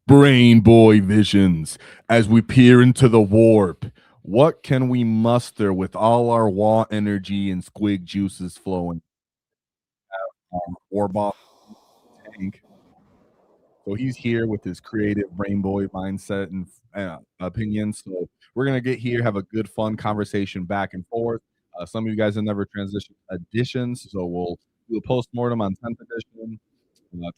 Brain boy visions as we peer into the warp. What can we muster with all our WAAAGH energy and squig juices flowing? Warboss tank. So he's here with his creative brain boy mindset and opinions. So we're gonna get here, have a good, fun conversation back and forth. Some of you guys have never transitioned editions, so we'll do a postmortem on 10th edition.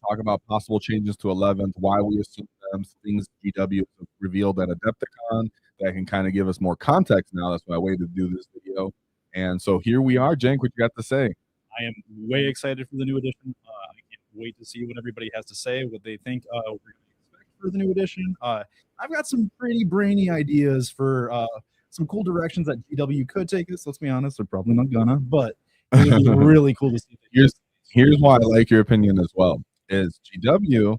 Talk about possible changes to 11th, why we assume them, things GW have revealed at Adepticon that can kind of give us more context now. That's why I waited to do this video. And so here we are. Jank, what you got to say? I am way excited for the new edition. I can't wait to see what everybody has to say, what they think we're going to expect for the new edition. I've got some pretty brainy ideas for some cool directions that GW could take us. Let's be honest, they're probably not gonna, but it would be really cool to see. Here's why I like your opinion as well. Is GW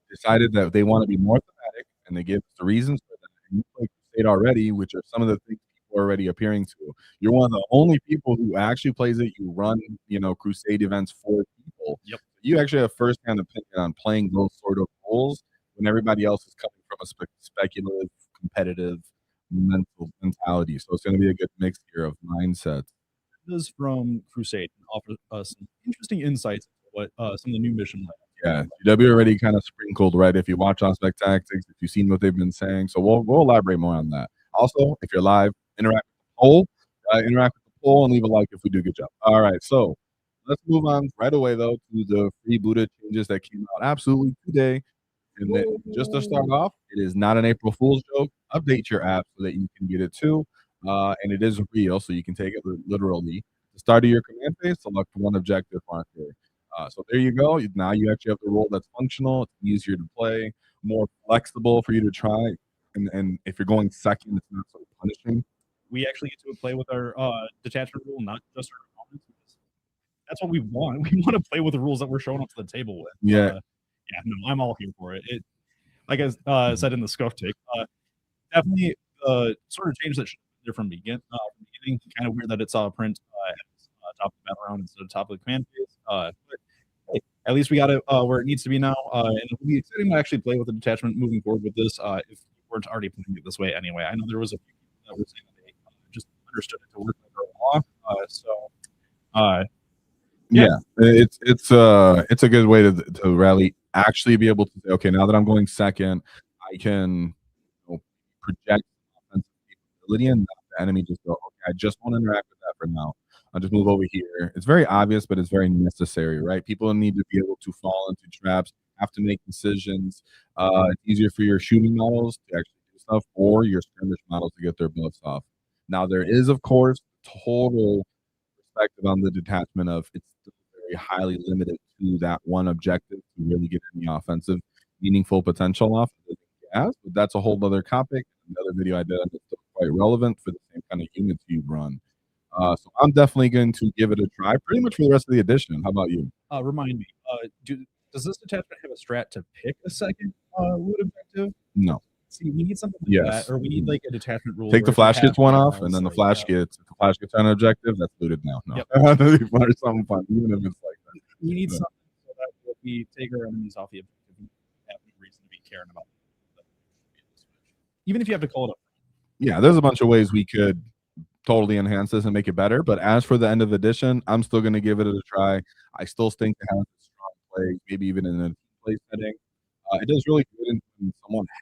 decided that they want to be more thematic, and they give us the reasons for that. And you play Crusade already, which are some of the things people are already appearing to. You're one of the only people who actually plays it. You run, Crusade events for people. Yep. You actually have firsthand opinion on playing those sort of roles when everybody else is coming from a speculative, competitive mentality. So it's going to be a good mix here of mindsets. This from Crusade and offer us some interesting insights into what some of the new mission. Yeah, GW already kind of sprinkled, right? If you watch on Spec Tactics, if you've seen what they've been saying, so we'll elaborate more on that. Also, if you're live, interact with the poll, and leave a like if we do a good job. All right, so let's move on right away though to the Freebooterz changes that came out absolutely today. And then, just to start off, it is not an April Fool's joke. Update your app so that you can get it too, and it is real, so you can take it literally. The start of your command phase, select one objective marker. So there you go. Now you actually have the role that's functional. It's easier to play, more flexible for you to try. And if you're going second, it's not so punishing. We actually get to play with our detachment rule, not just our opponents. That's what we want. We want to play with the rules that we're showing up to the table with. Yeah. No, I'm all here for it. Like I said in the scuff take, definitely sort of change that should be there from the beginning. Kind of weird that it's print at top of the battle round instead of top of the command phase. But hey, at least we got it where it needs to be now, and it'll be exciting to actually play with the detachment moving forward with this. If you weren't already playing it this way anyway, I know there was a few people that were saying that they just understood it to work like a law. Yeah, it's a good way to rally. Actually, be able to say, okay, now that I'm going second, I can project offensive capability, and the enemy just go, okay, I just want to interact with that for now. I'll just move over here. It's very obvious, but it's very necessary, right? People need to be able to fall into traps, have to make decisions. It's easier for your shooting models to actually do stuff, or your skirmish models to get their buffs off. Now, there is, of course, total perspective on the detachment of it's still very highly limited to that one objective to really get any offensive, meaningful potential off. But that's a whole other topic. Another video I did on it's still quite relevant for the same kind of units you run. So I'm definitely going to give it a try pretty much for the rest of the edition. How about you? Remind me, does this detachment have a strat to pick a second loot objective? No. See, we need something like that, or we need like a detachment rule. Take the flash gets one off, and then the flash gets on an objective, that's looted now. No. Yep. Or something fun, even if it's like that. We need something so that if we take our enemies off the objective, we have no reason to be caring about it. Even if you have to call it up. Yeah, there's a bunch of ways we could totally enhance this and make it better. But as for the end of the edition, I'm still going to give it a try. I still think it has a strong play, maybe even in a play setting. It does really good when someone has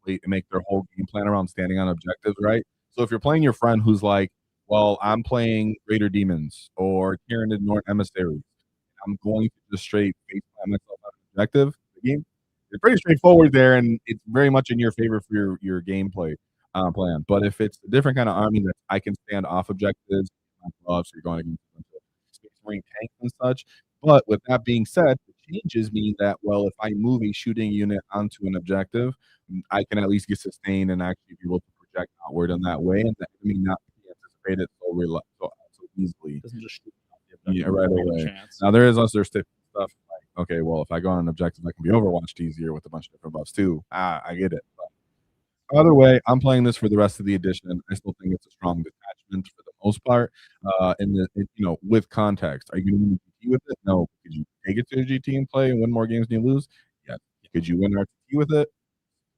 to make their whole game plan around standing on objectives, right? So if you're playing your friend who's like, well, I'm playing Greater Demons or Tyranid North Emissaries, I'm going to just straight face plant myself on an objective. The game is pretty straightforward there, and it's very much in your favor for your gameplay. Plan. But if it's a different kind of army that I can stand off objectives, so you're going against a bunch of Space Marine tanks and such. But with that being said, the changes mean that, well, if I move a shooting unit onto an objective, I can at least get sustained and actually be able to project outward in that way, and the enemy not be anticipated so easily. Doesn't just shoot right away. Now there is other stuff like, okay, well, if I go on an objective, I can be overwatched easier with a bunch of different buffs too. I get it. But either way, I'm playing this for the rest of the edition. I still think it's a strong detachment for the most part. With context, are you going to win GT with it? No. Could you take it to a GT and play and win more games than you lose? Yeah. Could you win RTT with it?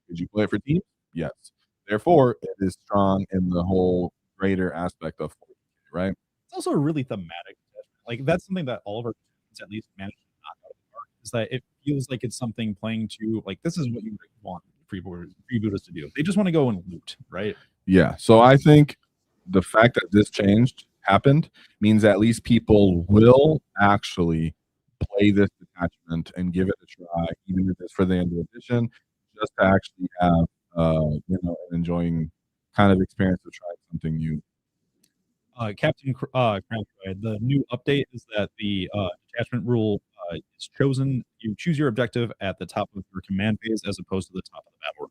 Could you play it for teams? Yes. Therefore, it is strong in the whole greater aspect of 40K, right? It's also a really thematic detachment. Like that's something that all of our detachments at least manage to knock out of the park is that it feels like it's something playing to like this is what you want freebooters to do. They just want to go and loot, right? Yeah. So I think the fact that this happened means at least people will actually play this detachment and give it a try, even if it's for the end of edition, just to actually have an enjoying kind of experience of trying something new. Captain Crown, the new update is that the detachment rule is chosen. You choose your objective at the top of your command phase as opposed to the top of the battle.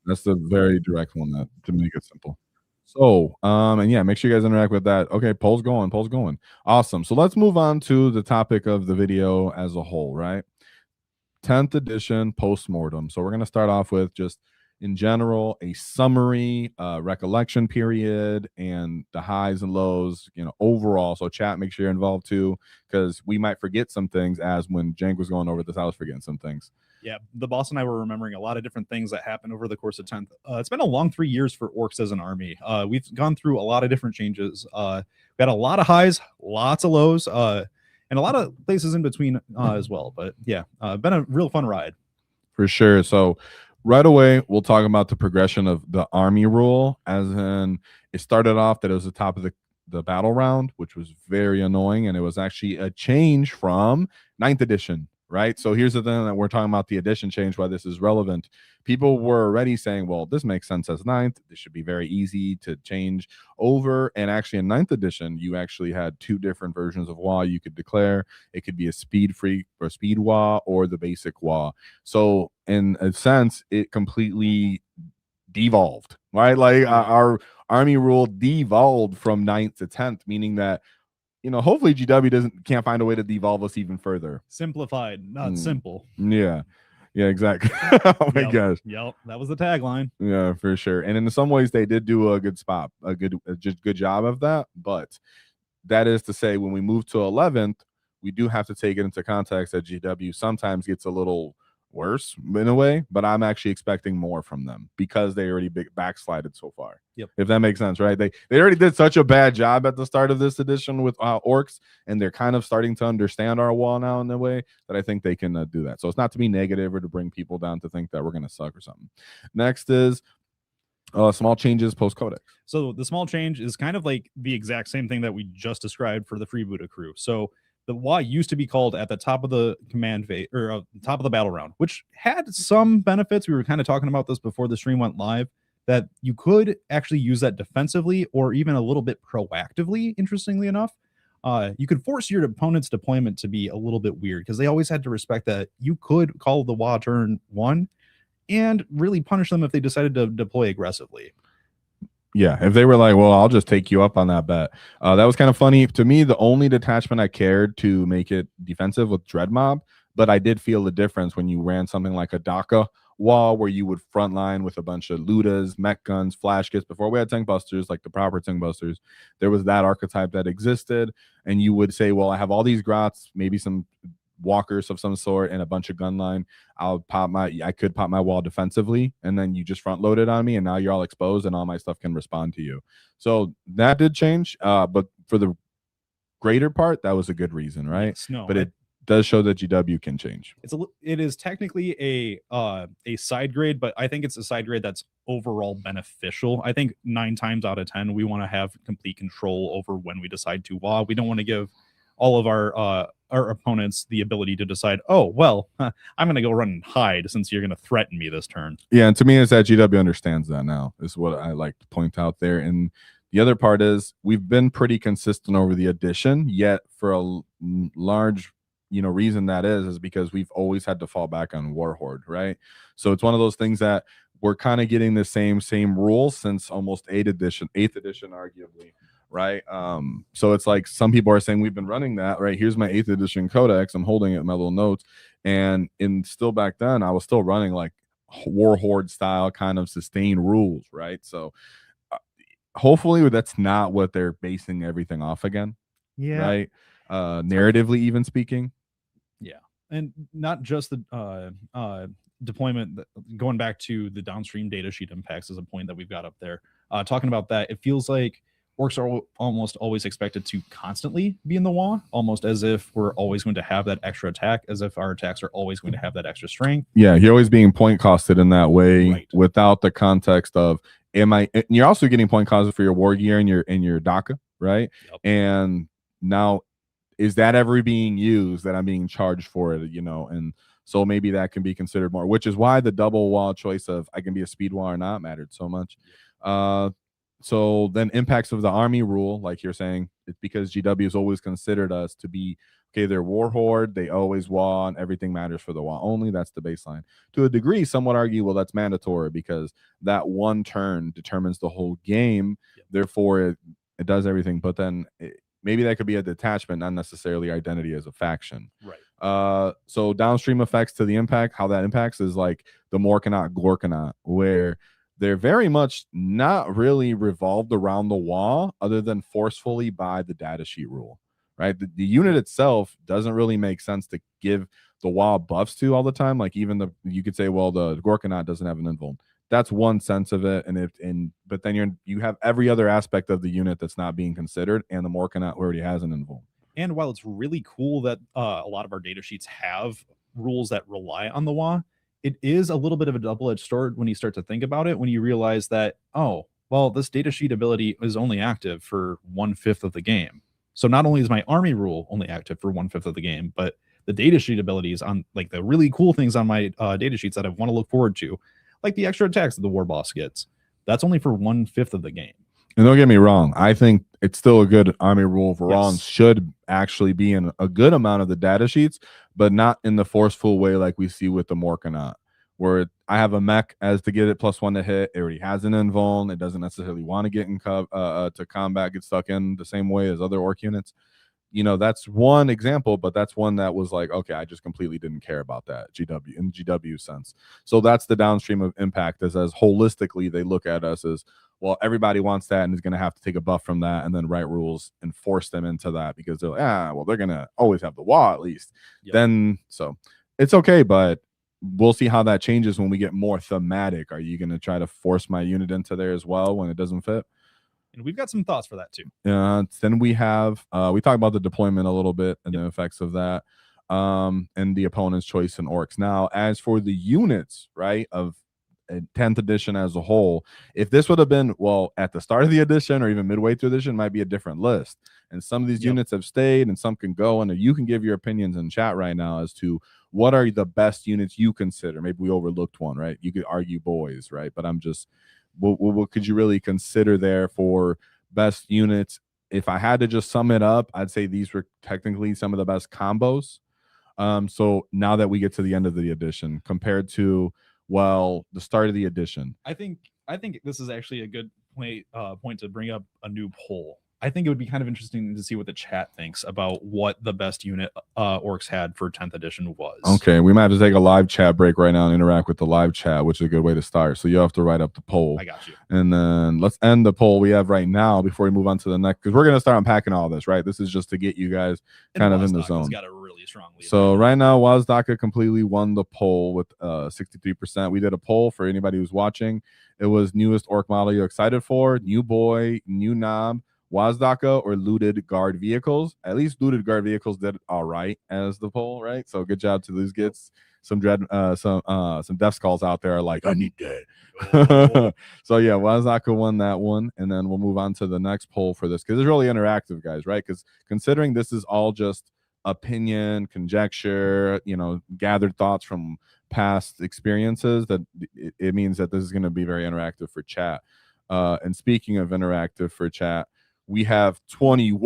That's the very direct one that to make it simple. So, and yeah, make sure you guys interact with that. Okay, poll's going. Awesome. So let's move on to the topic of the video as a whole, right? 10th edition postmortem. So we're going to start off with just in general a summary, recollection period, and the highs and lows, overall. So chat, make sure you're involved too, because we might forget some things. As when Jank was going over this, I was forgetting some things. Yeah, the boss and I were remembering a lot of different things that happened over the course of 10th. It's been a long 3 years for Orks as an army. We've gone through a lot of different changes. We had a lot of highs, lots of lows, and a lot of places in between as well. But yeah, been a real fun ride. For sure. So right away, we'll talk about the progression of the army rule, as in it started off that it was the top of the battle round, which was very annoying, and it was actually a change from 9th edition, right? So here's the thing that we're talking about, the edition change, why this is relevant. People were already saying, well, this makes sense as 9th. This should be very easy to change over. And actually in 9th edition, you actually had 2 different versions of WAAAGH you could declare. It could be a speed free or speed WAAAGH or the basic WAAAGH. So in a sense, it completely devolved, right? Like our army rule devolved from 9th to 10th, meaning that hopefully GW can't find a way to devolve us even further. Simplified, not simple. Yeah exactly. Oh my gosh. Yep, that was the tagline. Yeah, for sure. And in some ways they did do a good spot, a good job of that. But that is to say, when we move to 11th, we do have to take it into context that GW sometimes gets a little worse in a way, but I'm actually expecting more from them because they already backslided so far. Yep. If that makes sense, right? They already did such a bad job at the start of this edition with Orks, and they're kind of starting to understand our wall now in a way that I think they can do that. So it's not to be negative or to bring people down to think that we're going to suck or something. Next is small changes post codex. So the small change is kind of like the exact same thing that we just described for the Freebooter crew. So the WAAAGH used to be called at the top of the command phase or top of the battle round, which had some benefits. We were kind of talking about this before the stream went live, that you could actually use that defensively or even a little bit proactively. Interestingly enough, you could force your opponent's deployment to be a little bit weird because they always had to respect that you could call the WAAAGH turn 1 and really punish them if they decided to deploy aggressively. Yeah, if they were like, well, I'll just take you up on that bet. That was kind of funny. To me, the only detachment I cared to make it defensive with Dread Mob, but I did feel the difference when you ran something like a DACA wall where you would frontline with a bunch of Ludas, mech guns, flash kits. Before we had tank busters, like the proper tank busters, there was that archetype that existed. And you would say, well, I have all these grots, maybe some walkers of some sort and a bunch of gun line. I could pop my wall defensively, and then you just front load it on me, and now you're all exposed and all my stuff can respond to you. So that did change, but for the greater part, that was a good reason, right? Yes, no, but it does show that GW can change. It is technically a side grade, but I think it's a side grade that's overall beneficial. I think 9 times out of 10 we want to have complete control over when we decide to WAAAGH. We don't want to give all of our opponents the ability to decide, oh, well, I'm going to go run and hide since you're going to threaten me this turn. Yeah, and to me, it's that GW understands that now, is what I like to point out there. And the other part is we've been pretty consistent over the edition, yet for a large reason that is because we've always had to fall back on Warlord, right? So it's one of those things that we're kind of getting the same rules since almost 8th edition arguably, right? So it's like some people are saying we've been running that, right? Here's my 8th edition codex, I'm holding it in my little notes, and still back then I was still running like Warlord style kind of sustained rules, right? So hopefully that's not what they're basing everything off again. Yeah, right? Narratively even speaking. Yeah, And not just the deployment, going back to the downstream data sheet impacts is a point that we've got up there. Talking about that, it feels like orcs are almost always expected to constantly be in the WAAAGH, almost as if we're always going to have that extra attack, as if our attacks are always going to have that extra strength. Yeah, you're always being point costed in that way, Right. without the context of am I. And you're also getting point costed for your war gear and your DACA, right? Yep. And now, is that ever being used that I'm being charged for it? And so maybe that can be considered more, which is why the double wall choice of I can be a speed wall or not mattered so much. So then impacts of the army rule, like you're saying, it's because GW has always considered us to be okay. They're war horde, they always wall, and everything matters for the wall only. That's the baseline. To a degree, some would argue, well, that's mandatory because that one turn determines the whole game. Yep. Therefore, it does everything. But then maybe that could be a detachment, not necessarily identity as a faction. Right. So downstream effects to the impact, how that impacts is like the Morkanot, Gorkanot, where they're very much not really revolved around the wall other than forcefully by the datasheet rule, right? The unit itself doesn't really make sense to give the wall buffs to all the time. Like even you could say, well, the Gorkanot doesn't have an invuln. That's one sense of it, but then you have every other aspect of the unit that's not being considered, and the Morkanot already has an invuln. And while it's really cool that a lot of our data sheets have rules that rely on the WAAAGH, it is a little bit of a double-edged sword when you start to think about it, when you realize that, oh, well, this data sheet ability is only active for 1/5 of the game. So not only is my army rule only active for 1/5 of the game, but the data sheet abilities on like the really cool things on my data sheets that I want to look forward to, like the extra attacks that the war boss gets, that's only for 1/5 of the game. And don't get me wrong, I think it's still a good army rule. Varans should actually be in a good amount of the data sheets, but not in the forceful way like we see with the Morkanot, where I have a mech as to get it +1 to hit. It already has an invuln. It doesn't necessarily want to get in to combat, get stuck in the same way as other orc units. That's one example, but that's one that was like, okay, I just completely didn't care about that GW sense. So that's the downstream of impact, as holistically they look at us as, well, everybody wants that and is going to have to take a buff from that and then write rules and force them into that because they're like, well, they're going to always have the wall at least. Yep. Then, so it's okay, but we'll see how that changes when we get more thematic. Are you going to try to force my unit into there as well when it doesn't fit? And we've got some thoughts for that too. Then we have we talked about the deployment a little bit and the effects of that, and the opponent's choice in orcs. Now, as for the units, right, of 10th edition as a whole, if this would have been at the start of the edition or even midway through the edition, might be a different list. And some of these units have stayed, and some can go. And you can give your opinions in chat right now as to what are the best units you consider. Maybe we overlooked one, right? You could argue boys, right? But I'm just. What could you really consider there for best units? If I had to just sum it up, I'd say these were technically some of the best combos. So now that we get to the end of the edition compared to the start of the edition, I think this is actually a good point to bring up a new poll. I think it would be kind of interesting to see what the chat thinks about what the best unit orcs had for 10th edition was. Okay, we might have to take a live chat break right now and interact with the live chat, which is a good way to start. So you have to write up the poll. I got you. And then let's end the poll we have right now before we move on to the next, because we're going to start unpacking all this, right? This is just to get you guys kind of in the zone. Got a really strong lead. So right now, WAAAGH completely won the poll with 63%. We did a poll for anybody who's watching. It was newest orc model you're excited for, new boy, new knob, WAAAGH or looted guard vehicles. At least looted guard vehicles did all right as the poll, right? So good job to those gets. Some death skulls out there are like, I need that. So yeah, WAAAGH won that one, and then we'll move on to the next poll for this because it's really interactive, guys, right? Because considering this is all just opinion, conjecture, gathered thoughts from past experiences, that it means that this is going to be very interactive for chat. And speaking of interactive for chat, we have 20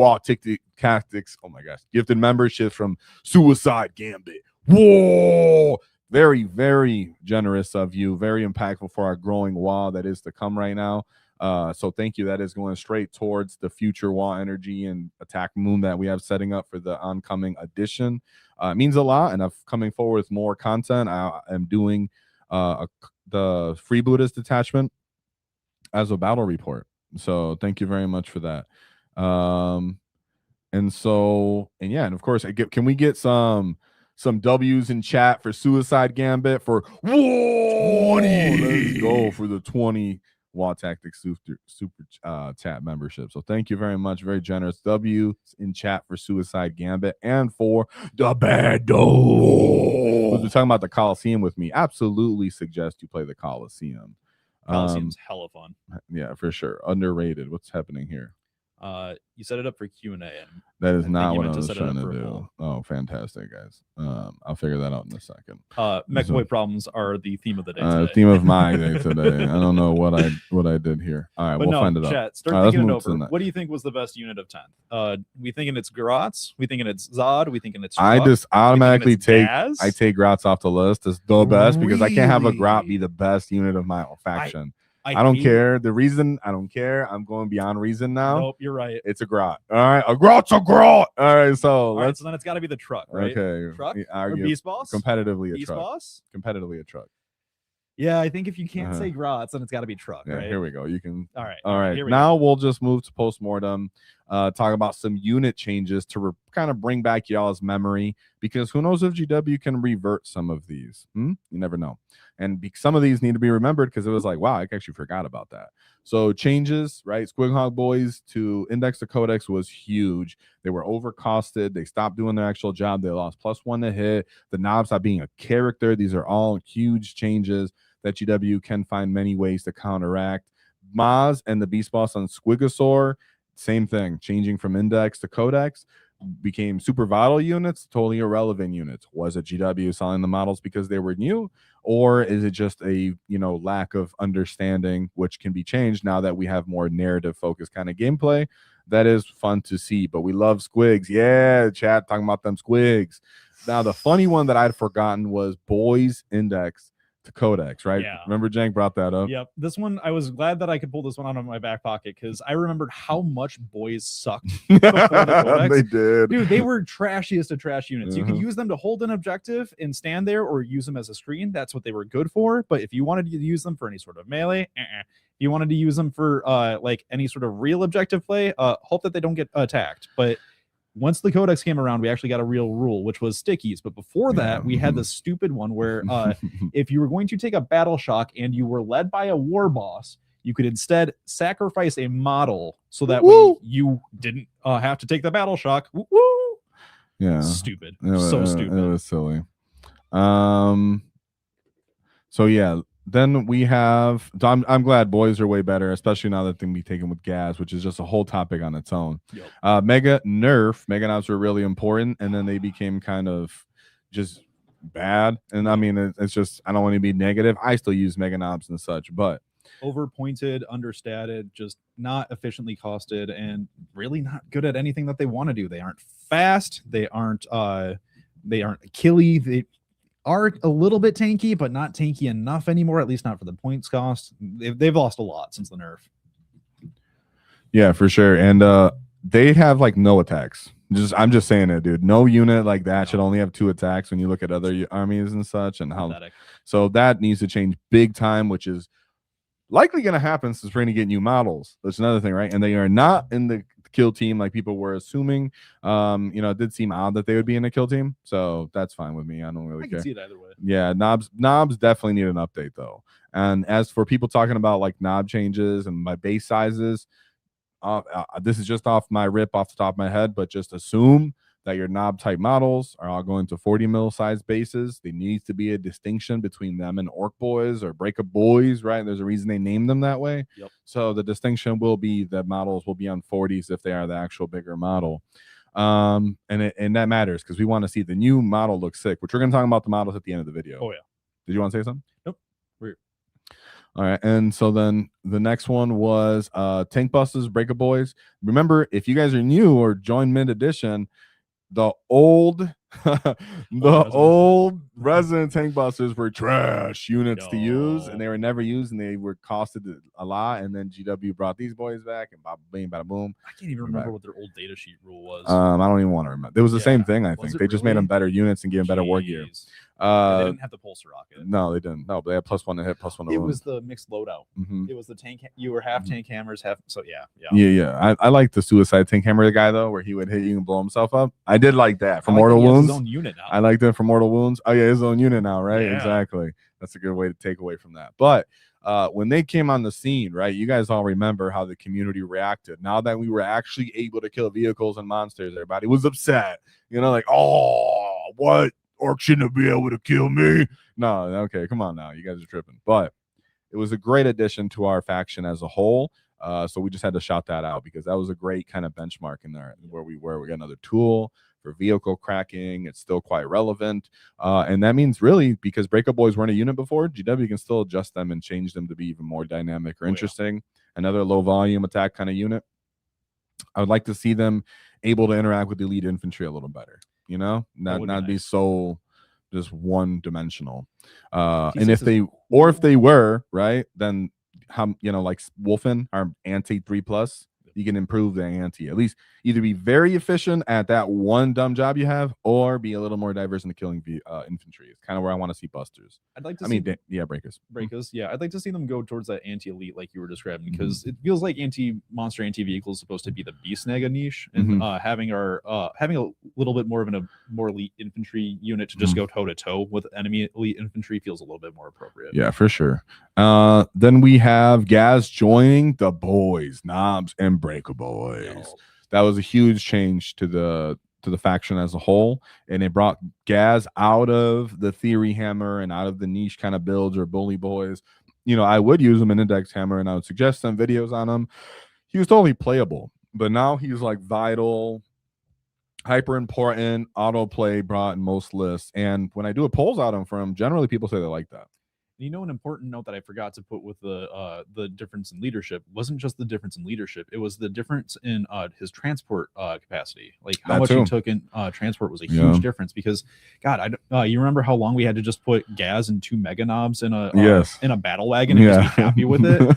tactics. Oh my gosh, gifted membership from Suicide Gambit. Whoa, very, very generous of you. Very impactful for our growing WAAAGH that is to come right now. So thank you. That is going straight towards the future WAAAGH energy and attack moon that we have setting up for the oncoming edition. It means a lot, and I'm coming forward with more content. I am doing the Freebooterz detachment as a battle report. So thank you very much for that. And of course, can we get some some W's in chat for Suicide Gambit for 20. Let's go for the 20 WAAAGH Tactics super chat membership. So thank you very much. Very generous. W in chat for Suicide Gambit and for the bad dog. We're talking about the Coliseum with me. Absolutely suggest you play the Coliseum. Coliseum's hella fun. Yeah, for sure. Underrated. What's happening here? You set it up for Q&A. That is not what I was trying to do. Oh, fantastic, guys. I'll figure that out in a second. MechBoy problems are the theme of the day today. Theme of my day today. I don't know what I did here. All right, we'll find it out. Start thinking it over. What do you think was the best unit of 10th? We thinking it's Grotz? We thinking it's Zod? We thinking it's I just automatically take Grotz off the list as the best because I can't have a Grot be the best unit of my faction. I don't care. The reason I don't care, I'm going beyond reason now. Nope, you're right. It's a Grot. All right, a Grot's a Grot. All right, so so then it's got to be the truck, right? Okay, truck or Beast Boss? Competitively a Beast truck. Boss? Competitively a truck. Yeah, I think if you can't say Grotz, then it's got to be truck, right? Here we go. You can. All right. All right. Now we'll just move to postmortem. Talk about some unit changes to kind of bring back y'all's memory because who knows if GW can revert some of these. You never know. And some of these need to be remembered because it was like, wow, I actually forgot about that. So changes, right? Squighog Boys to Index to Codex was huge. They were overcosted. They stopped doing their actual job. They lost +1 to hit. The knobs stopped being a character. These are all huge changes that GW can find many ways to counteract. Maz and the Beast Boss on Squigosaur, same thing. Changing from Index to Codex became super vital units, totally irrelevant units. Was it GW selling the models because they were new, or is it just a lack of understanding, which can be changed now that we have more narrative focused kind of gameplay? That is fun to see, but we love squigs. Yeah, chat talking about them squigs. Now the funny one that I'd forgotten was Boys Index to Codex, right? Yeah. Remember Jank brought that up? Yep. This one, I was glad that I could pull this one out of my back pocket because I remembered how much Boys sucked before the Codex. They did. Dude, they were trashiest of trash units. You could use them to hold an objective and stand there or use them as a screen. That's what they were good for. But if you wanted to use them for any sort of melee, if you wanted to use them for like any sort of real objective play, hope that they don't get attacked. But once the Codex came around, we actually got a real rule, which was stickies. But before that, we had the stupid one where if you were going to take a battle way and you were led by a war boss, you could instead sacrifice a model so that way you didn't have to take the battle shock. Woo-woo! Yeah. Stupid. So stupid. It was silly. So yeah. Then we have, I'm glad boys are way better, especially now that they can be taken with gas, which is just a whole topic on its own. Yep. Mega knobs were really important, and then they became kind of just bad. And I mean, it's just, I don't want to be negative. I still use mega knobs and such, but overpointed, understated, just not efficiently costed, and really not good at anything that they want to do. They aren't fast. They aren't killy. They are a little bit tanky, but not tanky enough anymore, at least not for the points cost. They've lost a lot since the nerf. Yeah, for sure. And they have like no attacks. I'm just saying it, dude. No unit like that should only have 2 attacks when you look at other armies and such. And how so that needs to change big time, which is likely going to happen since we're going to get new models. That's another thing, right? And they are not in the kill team like people were assuming. It did seem odd that they would be in a kill team, so that's fine with me. I don't really care. I can see it either way. Yeah, knobs definitely need an update though. And as for people talking about like knob changes and my base sizes, this is just off the top of my head, but just assume that your knob type models are all going to 40 mil size bases. There needs to be a distinction between them and Ork Boys or Breakup Boys, right? There's a reason they named them that way. Yep. So the distinction will be that models will be on 40s if they are the actual bigger model. And that matters because we want to see the new model look sick, which we're going to talk about the models at the end of the video. Oh, yeah. Did you want to say something? Nope. All right, and so then the next one was Tank Busters, Breakup Boys. Remember, if you guys are new or join mid edition, the old Resident Tank Busters were trash units to use, and they were never used, and they were costed a lot. And then GW brought these boys back, and bing, bada boom. I can't even remember what their old data sheet rule was. I don't even want to remember. It was the same thing. I think they just made them better units and gave them better war gear. They didn't have the pulsar rocket. No, they didn't. No, but they had +1 to hit, +1 to wound. It was the mixed loadout. It was the tank. You were half tank hammers, half. So yeah. I like the suicide tank hammer guy though, where he would hit you and blow himself up. I did like that for mortal wounds. His own unit now. I liked it for mortal wounds. Oh yeah, his own unit now, right? Yeah. Exactly. That's a good way to take away from that. But when they came on the scene, right? You guys all remember how the community reacted. Now that we were actually able to kill vehicles and monsters, everybody was upset. You know, like, oh, what? Orcs shouldn't be able to kill me. No, okay, come on now. You guys are tripping. But it was a great addition to our faction as a whole. So we just had to shout that out because that was a great kind of benchmark in there where we were. We got another tool for vehicle cracking. It's still quite relevant. And that means really, because Breakup Boys weren't a unit before, GW can still adjust them and change them to be even more dynamic or interesting. Another low volume attack kind of unit. I would like to see them able to interact with the elite infantry a little better, you know, not be so just one dimensional. And if they were right, then how, you know, like Wolfen, our anti 3+, you can improve the ante, at least either be very efficient at that one dumb job you have, or be a little more diverse in the killing infantry. It's kind of where I want to see busters. I'd like to breakers. Yeah, I'd like to see them go towards that anti-elite like you were describing, because it feels like anti-monster, anti-vehicle is supposed to be the beast nega niche, and having a little bit more of a more elite infantry unit to just go toe-to-toe with enemy elite infantry feels a little bit more appropriate. Yeah, for sure. Then we have Gaz joining the boys, Knobs and Breaker Boys. That was a huge change to the faction as a whole, and it brought Gaz out of the theory hammer and out of the niche kind of builds or bully boys. You know, I would use him in index hammer and I would suggest some videos on him. He was totally playable, but now he's like vital, hyper important, autoplay brought in most lists. And when I do a polls out him for him, generally people say they like that. You know, an important note that I forgot to put with the difference in leadership wasn't just the difference in leadership. It was the difference in his transport capacity. Like how much he took in transport was a huge difference, because God, you remember how long we had to just put Gaz and 2 mega knobs in a battle wagon and just be happy with it?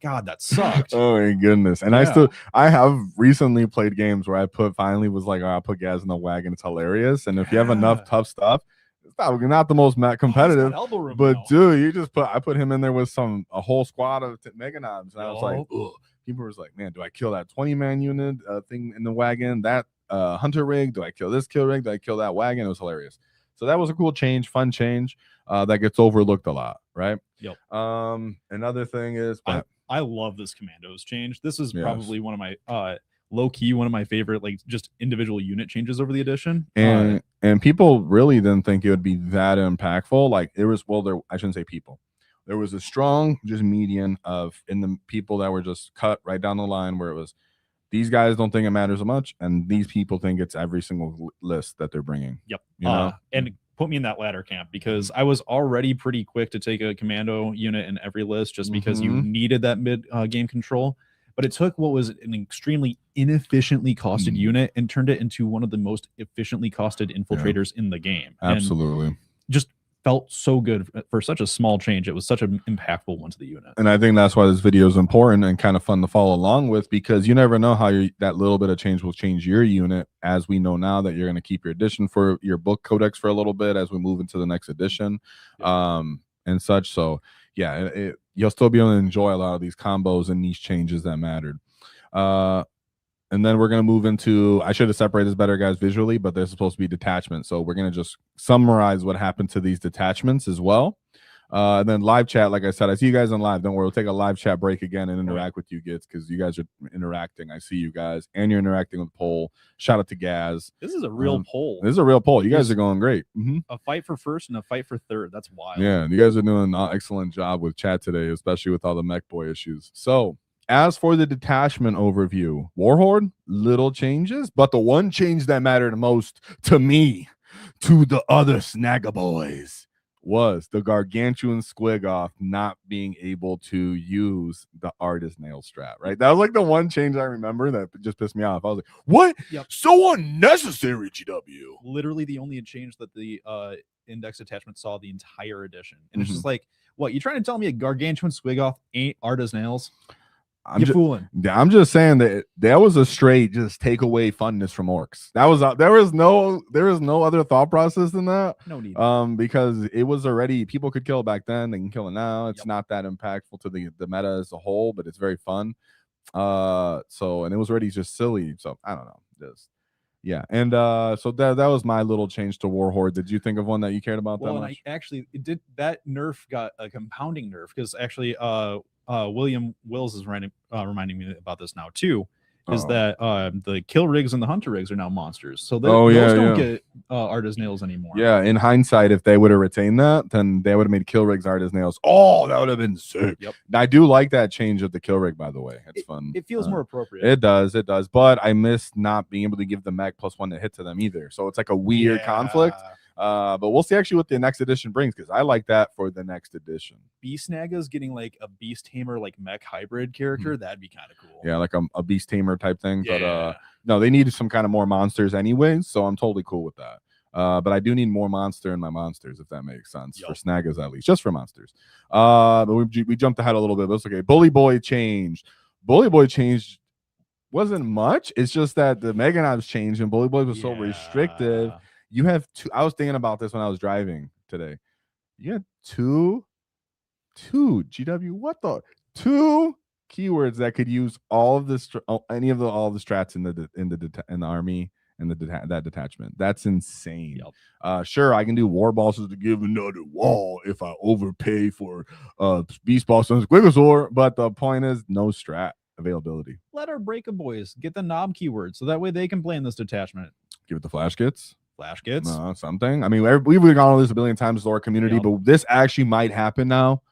God, that sucked. Oh my goodness. And I have recently played games where I finally was like, oh, I'll put Gaz in the wagon. It's hilarious. And if you have enough tough stuff, it's probably not the most competitive, but dude, I put him in there with a whole squad of mega knobs, and I was like, ugh. People was like, man, do I kill that 20-man unit thing in the wagon, that hunter rig? Do I kill this kill rig? Do I kill that wagon? It was hilarious. So that was a cool change, fun change that gets overlooked a lot, right? Yep. Another thing is, I love this commandos change. This is probably one of my low-key one of my favorite, like, just individual unit changes over the edition. And people really didn't think it would be that impactful. Like, it was, I shouldn't say people. There was a strong just median in the people that were just cut right down the line, where it was, these guys don't think it matters so much, and these people think it's every single list that they're bringing. Yep. You know? And put me in that latter camp, because I was already pretty quick to take a commando unit in every list just because you needed that mid game control. But it took what was an extremely inefficiently costed unit and turned it into one of the most efficiently costed infiltrators in the game. Absolutely. And just felt so good for such a small change. It was such an impactful one to the unit. And I think that's why this video is important and kind of fun to follow along with, because you never know how that little bit of change will change your unit, as we know now that you're going to keep your edition for your book codex for a little bit as we move into the next edition and such. So yeah, you'll still be able to enjoy a lot of these combos and niche changes that mattered. And then we're going to move into, I should have separated this better, guys, visually, but they're supposed to be detachments. So we're going to just summarize what happened to these detachments as well. And then live chat, like I said, I see you guys on live. Don't worry, we'll take a live chat break again and interact with you kids, because you guys are interacting. I see you guys, and you're interacting with the poll. Shout out to Gaz. This is a real poll. This is a real poll. You guys are going great. A fight for first and a fight for third. That's wild. Yeah, you guys are doing an excellent job with chat today, especially with all the mech boy issues. So as for the detachment overview, Warhorde, little changes, but the one change that mattered most to me, to the other Snagga boys, was the gargantuan squig-off not being able to use the artist nail strat, right? That was like the one change I remember that just pissed me off. I was like, what? Yep. So unnecessary, GW. Literally the only change that the index attachment saw the entire edition. And it's just like, what, you trying to tell me a gargantuan squig-off ain't artist nails? I'm just saying that was a straight just take away funness from Orks. That was there was no other thought process than that. No need. Because it was already, people could kill it back then, they can kill it now. It's not that impactful to the meta as a whole, but it's very fun. So, and it was already just silly. So I don't know. Just yeah. And so that was my little change to Warhorde. Did you think of one that you cared about that much? And it did, that nerf got a compounding nerf, because actually William Wills is reminding me about this now too, is that the kill rigs and the hunter rigs are now monsters, so those don't get art as nails anymore. Yeah, in hindsight, if they would have retained that, then they would have made kill rigs art as nails. Oh, that would have been sick. Yep. I do like that change of the kill rig, by the way. It's fun. It feels more appropriate. It does, but I miss not being able to give the mech +1 to hit to them either, so it's like a weird conflict. But we'll see actually what the next edition brings, because I like that for the next edition. Beast Naga's getting like a Beast Tamer, like mech hybrid character. That'd be kind of cool. Yeah, like a Beast Tamer type thing. But no, they need some kind of more monsters anyways, so I'm totally cool with that. But I do need more monster in my monsters, if that makes sense. For Snagas, at least, just for monsters. But we jumped ahead a little bit, but it's okay. Bully Boy changed. Bully Boy changed wasn't much. It's just that the Mega Knobs changed, and Bully Boy was so restrictive. You have two. I was thinking about this when I was driving today. You had two GW. What the two keywords that could use all of this, any of all the strats in the army and that detachment. That's insane. Sure, I can do war bosses to give another wall if I overpay for beast boss and Squigosaur, but the point is no strat availability. Let our Breaka boys get the knob keywords so that way they can play in this detachment. Give it the flash kits. Something. I mean, we've gone all this a billion times to our community, but this actually might happen now,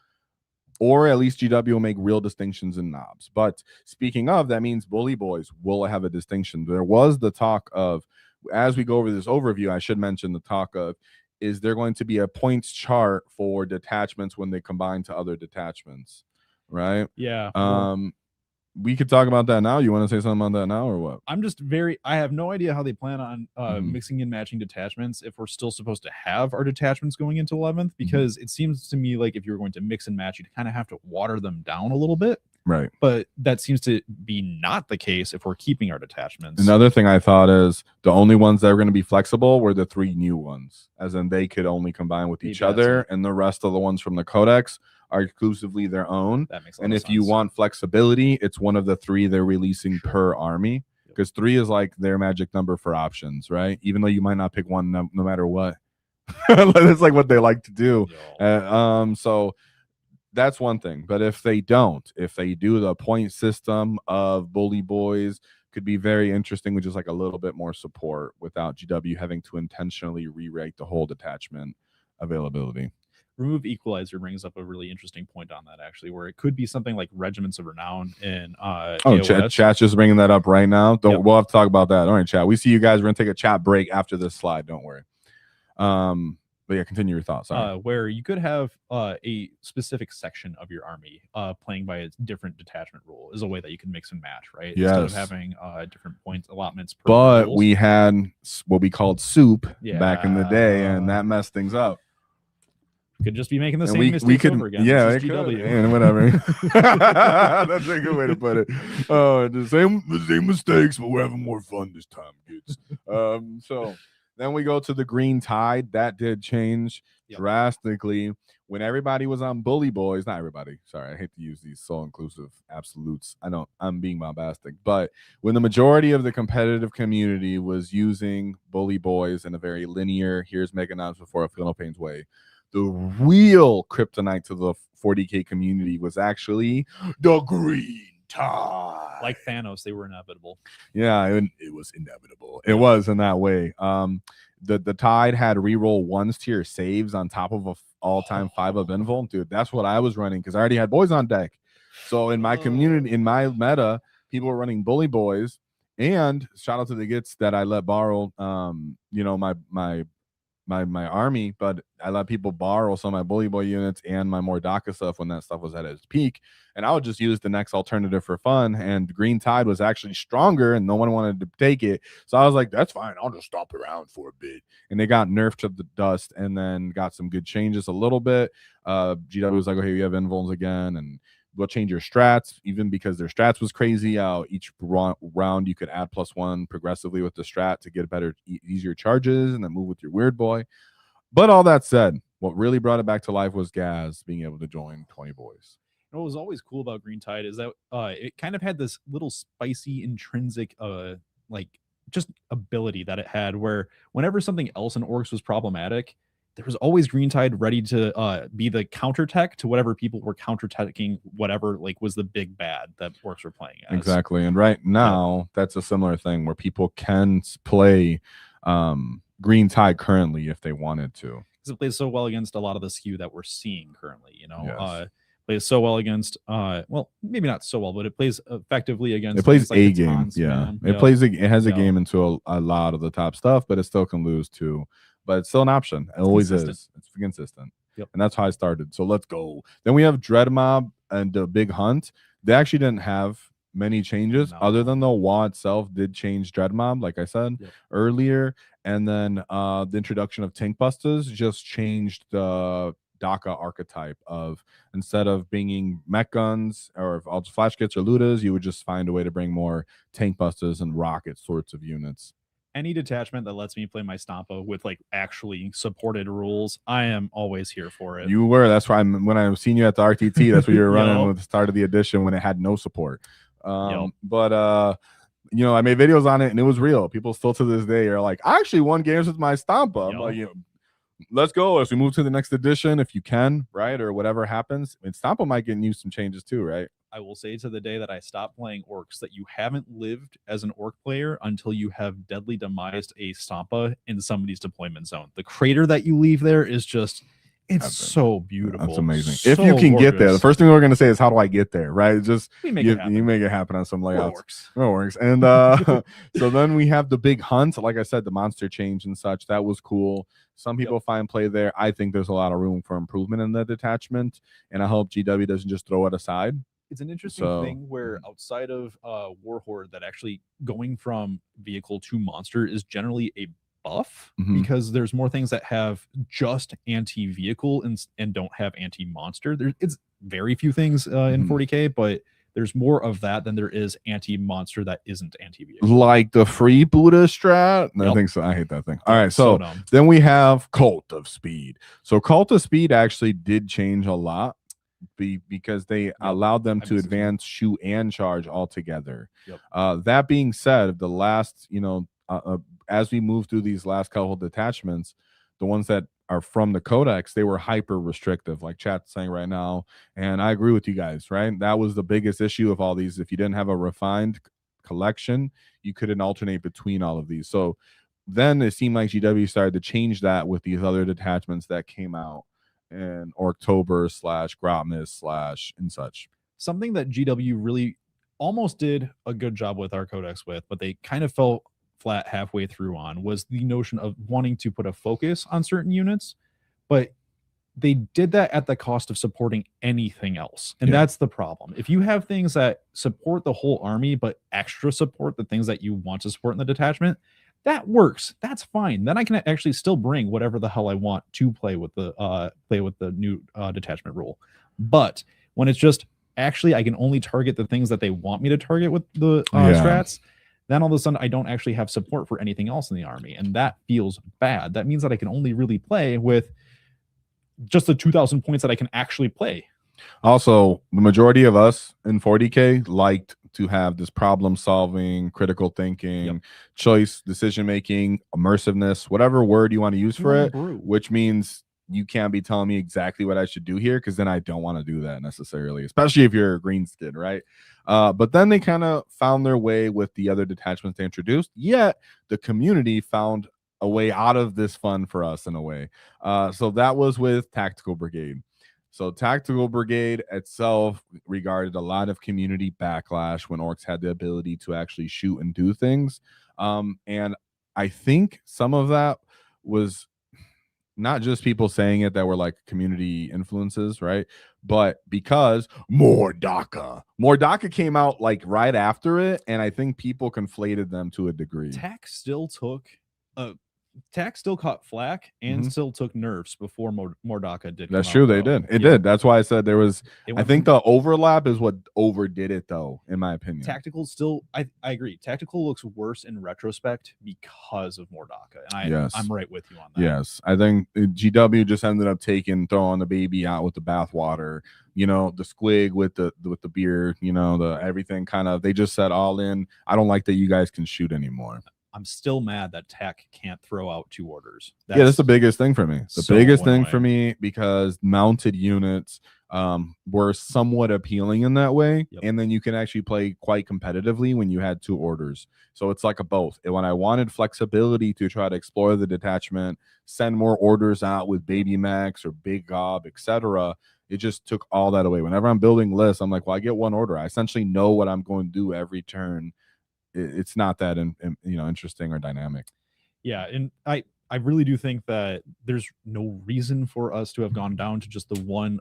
or at least GW will make real distinctions in knobs. But speaking of, that means Bully Boys will have a distinction. There was the talk of, as we go over this overview, I should mention the talk of, is there going to be a points chart for detachments when they combine to other detachments, right? Yeah. We could talk about that now. You want to say something about that now, or what? I have no idea how they plan on mixing and matching detachments if we're still supposed to have our detachments going into 11th, because it seems to me like if you're going to mix and match, you'd kind of have to water them down a little bit. Right. But that seems to be not the case if we're keeping our detachments. Another thing I thought is the only ones that are going to be flexible were the 3 new ones, as in they could only combine with each other, and the rest of the ones from the codex are exclusively their own. That makes and if you want flexibility, it's one of the 3 they're releasing per army, because 3 is like their magic number for options, right? Even though you might not pick one no matter what. It's like what they like to do. So that's one thing. But if they do the point system of Bully Boys, could be very interesting, with just like a little bit more support without GW having to intentionally rewrite the whole detachment availability. Remove Equalizer brings up a really interesting point on that, actually, where it could be something like Regiments of Renown in chat's just bringing that up right now. We'll have to talk about that. All right, chat, we see you guys. We're gonna take a chat break after this slide, don't worry. But yeah, continue your thoughts. Where you could have a specific section of your army playing by a different detachment rule is a way that you can mix and match, right? Yes. Instead of having different points allotments per but rules. We had what we called soup back in the day, and that messed things up. Could just be making the same mistakes over again. Yeah, it could, and whatever. That's a good way to put it. The same mistakes, but we're having more fun this time, kids. So then we go to the Green Tide. That did change drastically when everybody was on Bully Boys. Not everybody. Sorry, I hate to use these so inclusive absolutes. I'm being bombastic, but when the majority of the competitive community was using Bully Boys in a very linear, here's Mega Knobs before a Phil Payne's way, the real kryptonite to the 40K community was actually the Green Tide. Like Thanos, they were inevitable. Yeah, it was inevitable. It was in that way. The Tide had reroll 1s to your saves on top of a all-time 5 of Invul. Dude, that's what I was running, because I already had boys on deck. So in my community, in my meta, people were running Bully Boys, and shout out to the gits that I let borrow my army, but I let people borrow some of my Bully Boy units and my more DACA stuff when that stuff was at its peak, and I would just use the next alternative for fun. And Green Tide was actually stronger, and no one wanted to take it, so I was like, that's fine, I'll just stop around for a bit. And they got nerfed to the dust, and then got some good changes a little bit. GW was like, okay, you have Invuls again, and We'll change your strats, even because their strats was crazy. Each round you could add +1 progressively with the strat to get better, easier charges, and then move with your weird boy. But all that said, what really brought it back to life was Gaz being able to join 20 boys. What was always cool about Green Tide is that it kind of had this little spicy intrinsic like just ability that it had, where whenever something else in Orks was problematic, there was always Green Tide ready to be the counter tech to whatever people were counter teching, whatever like was the big bad that Orks were playing as. Exactly. And right now that's a similar thing where people can play Green Tide currently if they wanted to. Because it plays so well against a lot of the skew that we're seeing currently, you know. Yes. Plays so well against well, maybe not so well, but it plays effectively against, it plays like a game. It has a game into a lot of the top stuff, but it still can lose too. But it's still an option. It always is. It's consistent. And that's how I started. So let's go. Then we have Dread Mob and the Big Hunt. They actually didn't have many changes other than the WAAAGH itself did change Dread Mob, like I said earlier. And then the introduction of Tank Busters just changed the DACA archetype of, instead of bringing mech guns or flash kits or looters, you would just find a way to bring more Tank Busters and rocket sorts of units. Any detachment that lets me play my Stompa with like actually supported rules, I am always here for it. You were. That's why when I seen you at the RTT, that's what you were running with the start of the edition when it had no support. But you know, I made videos on it and it was real. People still to this day are like, I actually won games with my Stompa. I'm like, you know, let's go as we move to the next edition if you can, right? Or whatever happens. I mean, Stompa might get you some changes too, right? I will say to the day that I stop playing Orks that you haven't lived as an Ork player until you have deadly demised a Stompa in somebody's deployment zone. The crater that you leave there is just, it's so beautiful. That's amazing. So if you can get there, the first thing we're going to say is, how do I get there, right? Just you make it happen on some layouts. Works. And so then we have the Big Hunt. Like I said, the monster change and such. That was cool. Some people find play there. I think there's a lot of room for improvement in the detachment, and I hope GW doesn't just throw it aside. It's an interesting thing where outside of Warlord, that actually going from vehicle to monster is generally a buff, because there's more things that have just anti-vehicle and don't have anti-monster. It's very few things in 40k, but there's more of that than there is anti-monster that isn't anti-vehicle. Like the Freebooterz strat? I think so. I hate that thing. All right, so then we have Cult of Speed. So Cult of Speed actually did change a lot, because they allowed them to advance, shoot, and charge all together. That being said, the last, you know, as we move through these last couple detachments, the ones that are from the codex, they were hyper restrictive, like chat's saying right now, and I agree with you guys, right? That was the biggest issue of all these. If you didn't have a refined collection, you couldn't alternate between all of these. So then it seemed like GW started to change that with these other detachments that came out and October / Grotmas / and such. Something that GW really almost did a good job with our codex with, but they kind of fell flat halfway through on, was the notion of wanting to put a focus on certain units, but they did that at the cost of supporting anything else. And that's the problem. If you have things that support the whole army, but extra support the things that you want to support in the detachment, that works. That's fine. Then I can actually still bring whatever the hell I want to play with the new detachment rule. But when it's just actually I can only target the things that they want me to target with the strats, then all of a sudden I don't actually have support for anything else in the army, and that feels bad. That means that I can only really play with just the 2,000 points that I can actually play. Also, the majority of us in 40k liked to have this problem solving, critical thinking, choice, decision making, immersiveness, whatever word you want to use for it, which means you can't be telling me exactly what I should do here, because then I don't want to do that necessarily, especially if you're a green skin, right? But then they kind of found their way with the other detachments they introduced, yet the community found a way out of this fun for us in a way. So that was with Tactical Brigade. So Tactical Brigade itself regarded a lot of community backlash when Orks had the ability to actually shoot and do things. And I think some of that was not just people saying it that were like community influences, right? But because more DACA came out like right after it, and I think people conflated them to a degree. Tac still took a TAC still caught flack and still took nerfs before Mordaka did. That's true. They did. It did. That's why I said there was. I think the overlap is what overdid it, though, in my opinion. Tactical still. I agree. Tactical looks worse in retrospect because of Mordaka, and I'm right with you on that. Yes, I think GW just ended up throwing the baby out with the bathwater. You know, the squig with the beer. You know, the everything kind of. They just said all in. I don't like that you guys can shoot anymore. I'm still mad that TAC can't throw out 2 orders. That's the biggest thing for me. The biggest thing for me, because mounted units were somewhat appealing in that way. And then you can actually play quite competitively when you had 2 orders. So it's like a both. And when I wanted flexibility to try to explore the detachment, send more orders out with Baby Max or Big Gob, etc., it just took all that away. Whenever I'm building lists, I'm like, well, I get 1 order. I essentially know what I'm going to do every turn. It's not that interesting or dynamic. Yeah, and I really do think that there's no reason for us to have gone down to just the 1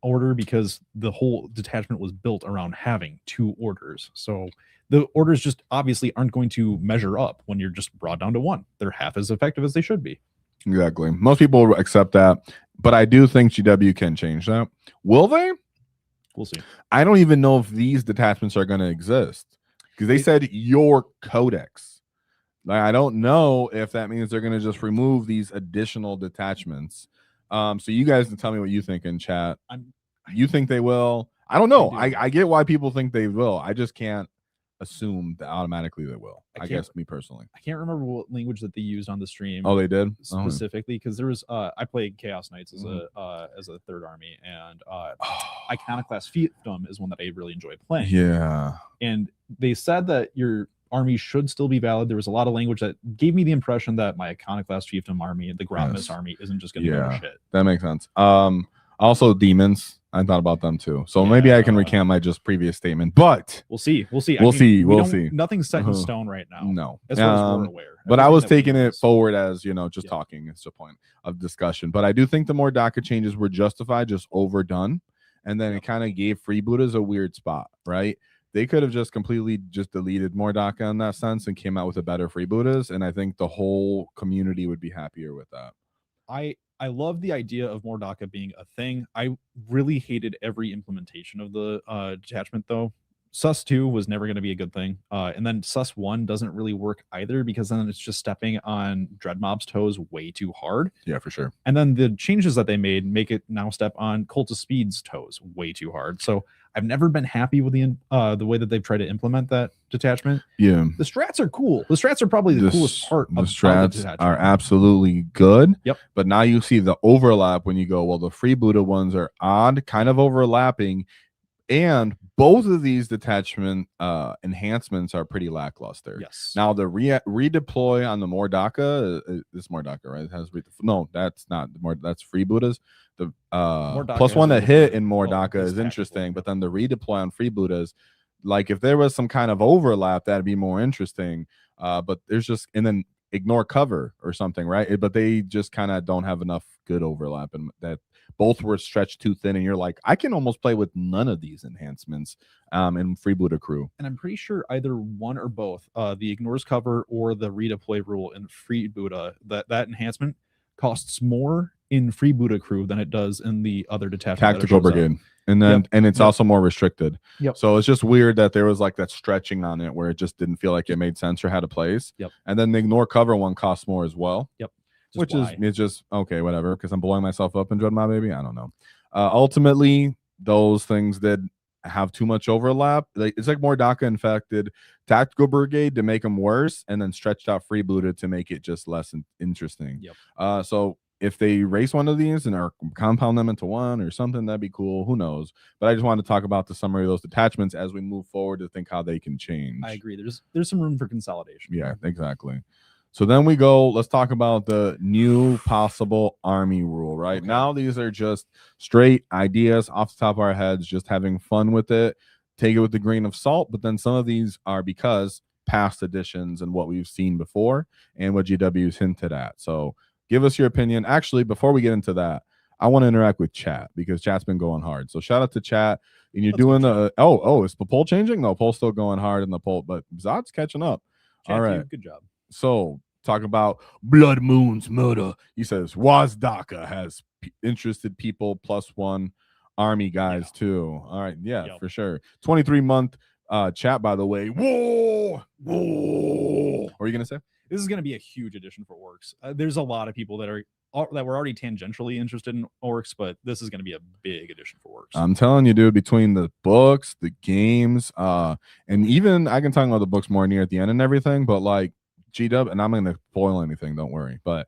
order, because the whole detachment was built around having 2 orders. So the orders just obviously aren't going to measure up when you're just brought down to 1. They're half as effective as they should be. Exactly. Most people accept that, but I do think GW can change that. Will they? We'll see. I don't even know if these detachments are going to exist. Because they said your codex. Like, I don't know if that means they're going to just remove these additional detachments. So you guys can tell me what you think in chat. You think they will? I don't know. I get why people think they will. I just can't assume that automatically they will. I guess me personally. I can't remember what language that they used on the stream. Oh, they did specifically, because there was I played Chaos Knights as a third army, and Iconoclast Fiefdom is one that I really enjoy playing. Yeah, and they said that your army should still be valid. There was a lot of language that gave me the impression that my Iconoclast Fiefdom army, the Grotmus army, isn't just going to go to shit. That makes sense. Also demons. I thought about them too. So maybe I can recant my just previous statement, but we'll see. We'll see. We'll see. Nothing's set in stone right now. No, as far as we're aware. But I was taking it forward as, just talking. It's a point of discussion. But I do think the Mordaka changes were justified, just overdone. And then it kind of gave Freebooters a weird spot, right? They could have just completely just deleted Mordaka in that sense and came out with a better Freebooters. And I think the whole community would be happier with that. I love the idea of Mordaka being a thing. I really hated every implementation of the detachment, though. Sus 2 was never going to be a good thing. And then Sus 1 doesn't really work either, because then it's just stepping on Dreadmob's toes way too hard. Yeah, for sure. And then the changes that they made make it now step on Cult of Speed's toes way too hard. So I've never been happy with the way that they've tried to implement that detachment. Yeah. The strats are cool. The strats are probably the coolest part of the strats. Are absolutely good. Yep. But now you see the overlap when you go, well, the Freebooter ones are odd, kind of overlapping. And both of these detachment enhancements are pretty lackluster. Yes. Now the redeploy on the Mordaka, this Mordaka, right? It has no, that's not more. That's Freebooters. The +1 to hit in Mordaka is interesting, but then the redeploy on Freebooters, like if there was some kind of overlap, that'd be more interesting. But there's just, and then ignore cover or something, right? But they just kind of don't have enough good overlap, and that both were stretched too thin, and you're like, I can almost play with none of these enhancements in Freebooter crew. And I'm pretty sure either one or both, the ignores cover or the redeploy rule in Freebooter, that enhancement costs more in Freebooter crew than it does in the other detachment. Tactical brigade. And then and it's also more restricted. Yep. So it's just weird that there was like that stretching on it where it just didn't feel like it made sense or had a place. Yep. And then the ignore cover one costs more as well. Yep. Which is it's just okay, whatever, because I'm blowing myself up in Dreadmob, maybe. I don't know. Ultimately, those things did have too much overlap. It's like Mordaka infected Tactical Brigade to make them worse, and then stretched out Freebooter to make it just less interesting. Yep. So if they erase one of these and or compound them into one or something, that'd be cool. Who knows? But I just wanted to talk about the summary of those detachments as we move forward to think how they can change. I agree. There's some room for consolidation. Yeah, exactly. So then we go, let's talk about the new possible army rule, right? Okay. Now these are just straight ideas off the top of our heads, just having fun with it. Take it with a grain of salt, but then some of these are because past editions and what we've seen before and what GW's hinted at. So give us your opinion. Actually, before we get into that, I want to interact with chat because chat's been going hard. So shout out to chat. And you're doing the is the poll changing? No, poll's still going hard in the poll, but Zod's catching up. Chat, all right. Good job. So talk about Blood Moon's murder. He says WAAAGH has interested people +1 army guys too. All right, yeah, for sure. 23-month chat, by the way. Whoa, whoa. What are you gonna say? This is gonna be a huge addition for Orks. There's a lot of people that were already tangentially interested in Orks, but this is gonna be a big addition for Orks. I'm telling you, dude, between the books, the games, and even I can talk about the books more near at the end and everything, but like GW, and I'm gonna spoil anything, don't worry, but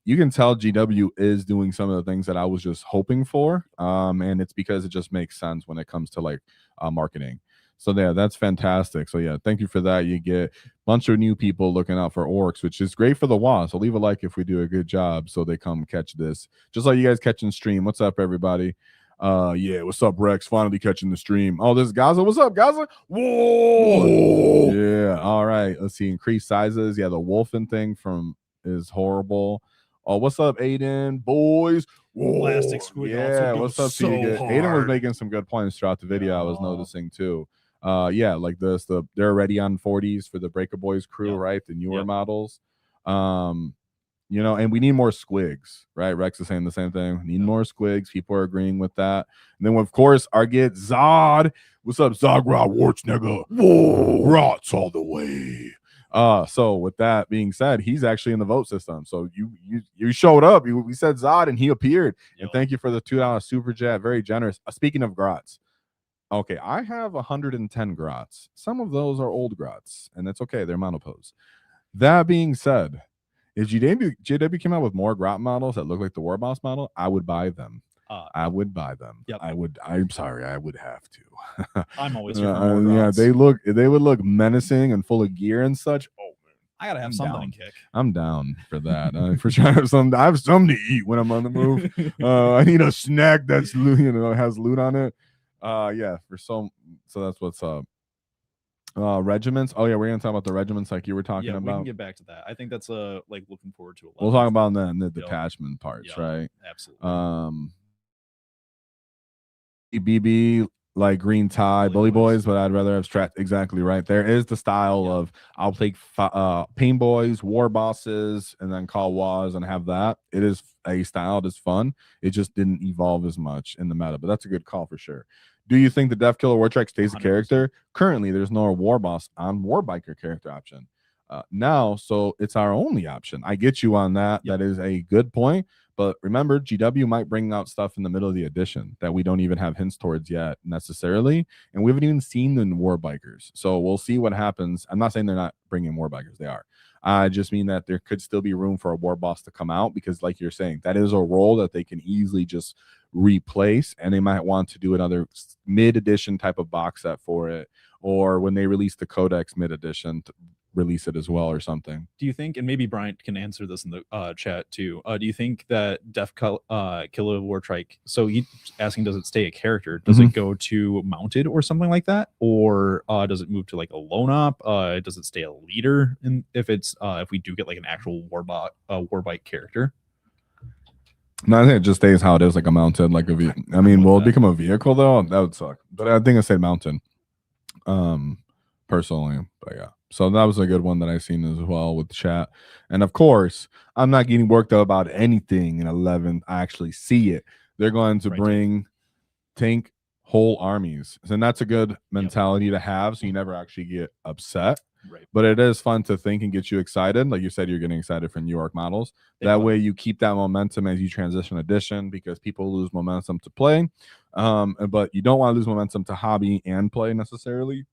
you can tell GW is doing some of the things that I was just hoping for, and it's because it just makes sense when it comes to like marketing. So yeah, that's fantastic. So yeah, thank you for that. You get a bunch of new people looking out for Orks, which is great for the WAAAGH. So leave a like if we do a good job, so they come catch this, just like you guys catching stream. What's up, everybody? Yeah, what's up, Rex? Finally catching the stream. Oh, this is Gaza. What's up, Gaza? Whoa! Yeah, all right. Let's see. Increased sizes. Yeah, the wolfen thing from is horrible. Oh, what's up, Aiden? Boys. Whoa. Plastic squid. Yeah, what's up, so Aiden was making some good points throughout the video. I was noticing too. Yeah, like this, they're already on 40s for the Breaker Boys crew, right? The newer models. You know, and we need more squigs, right? Rex is saying the same thing. We need more squigs. People are agreeing with that. And then, of course, our get Zod. What's up, Zagra Warts, nigga? Whoa, rots all the way. So with that being said, he's actually in the vote system. So you showed up. We said Zod, and he appeared. And thank you for the $2 super chat. Very generous. Speaking of grots. Okay, I have 110 grots. Some of those are old grots, and that's okay. They're monopose. That being said, if JW came out with more grot models that look like the War Boss model, I would buy them. I would buy them. Yep. I'm sorry, I would have to. I'm always here for more yeah, they would look menacing and full of gear and such. Oh man, I gotta have something to kick. I'm down for that. For sure, I have something to eat when I'm on the move. I need a snack that's has loot on it. Yeah, so that's what's up. Regiments. Oh yeah, we're gonna talk about the regiments like you were talking about. We can get back to that. I think that's like looking forward to. We'll talk about that in the detachment parts, right? Absolutely. BB like green tie bully boys, but I'd rather have strat. Exactly right. There is the style of I'll take pain boys, war bosses, and then call WAAAGH and have that. It is a style. It is fun. It just didn't evolve as much in the meta, but that's a good call for sure. Do you think the Death Killer Wartrike stays a character? Currently, there's no War Boss on Warbiker character option. Now, so it's our only option. I get you on that. That is a good point. But remember, GW might bring out stuff in the middle of the edition that we don't even have hints towards yet necessarily. And we haven't even seen the Warbikers. So we'll see what happens. I'm not saying they're not bringing Warbikers. They are. I just mean that there could still be room for a War Boss to come out because, like you're saying, that is a role that they can easily just replace, and they might want to do another mid-edition type of box set for it, or when they release the Codex mid-edition, to release it as well or something. Do you think, and maybe Bryant can answer this in the chat too, do you think that Death Killer Wartrike, so he's asking, does it stay a character? Does it go to mounted or something like that? Or does it move to like a lone op? Does it stay a leader if we do get like an actual Warbike character? No, I think it just stays how it is, like a mounted, like a vehicle. I mean, will it become a vehicle though? That would suck. But I think I say mounted. Personally, but yeah. So that was a good one that I seen as well with chat. And of course, I'm not getting worked up about anything in 11. I actually see it. They're going to bring tank whole armies, and that's a good mentality to have. So you never actually get upset. Right. But it is fun to think and get you excited. Like you said, you're getting excited for New York models. That way you keep that momentum as you transition edition, because people lose momentum to play. But you don't want to lose momentum to hobby and play necessarily.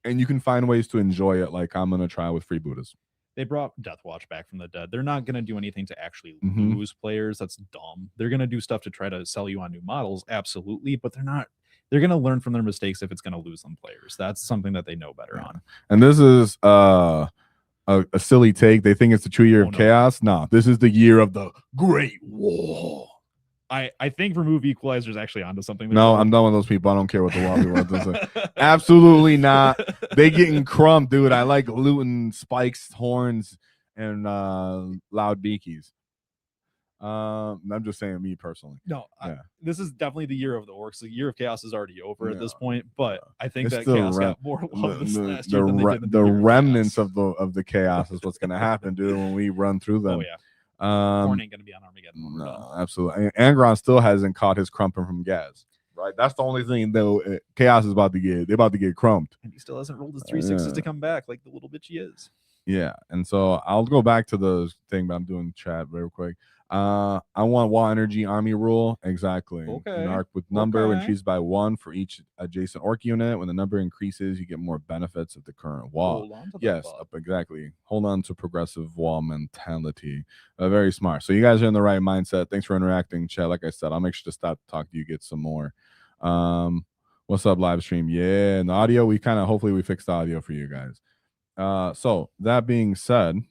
And you can find ways to enjoy it, like I'm going to try with Freebooterz. They brought Deathwatch back from the dead. They're not going to do anything to actually lose players. That's dumb. They're going to do stuff to try to sell you on new models. Absolutely. But they're not. They're going to learn from their mistakes if it's going to lose them players. That's something that they know better on. And this is a silly take. They think it's the true year of chaos. No, this is the year of the Great War. I think remove equalizers actually onto something. No, I'm done with those people. I don't care what the lobby was. Absolutely not. They getting crumbed, dude. I like looting spikes, horns, and loud beakies. I'm just saying me personally. No, Yeah. this is definitely the year of the Orks. The year of chaos is already over at this point, but I think It's that the chaos got more love this last year than they did in the the year remnants of the chaos is what's gonna happen, dude, when we run through them. Oh yeah. Corn ain't gonna be on Armageddon when we're done. No, absolutely. Angron still hasn't caught his crumping from Gaz. Right, that's the only thing though. Chaos is about to get. They're about to get crumped, and he still hasn't rolled his 3/6s to come back like the little bitch he is. Yeah, and so I'll go back to the thing, but I'm doing chat real quick. I want WAAAGH energy army rule exactly. Okay. An arc with number increased by 1 for each adjacent orc unit. When the number increases, you get more benefits of the current WAAAGH. Hold on to yes, exactly. Hold on to progressive WAAAGH mentality. Very smart. So you guys are in the right mindset. Thanks for interacting, chat. Like I said, I'll make sure to stop talk to you, get some more. What's up, live stream? Yeah, and the audio. We hopefully we fixed the audio for you guys. So that being said,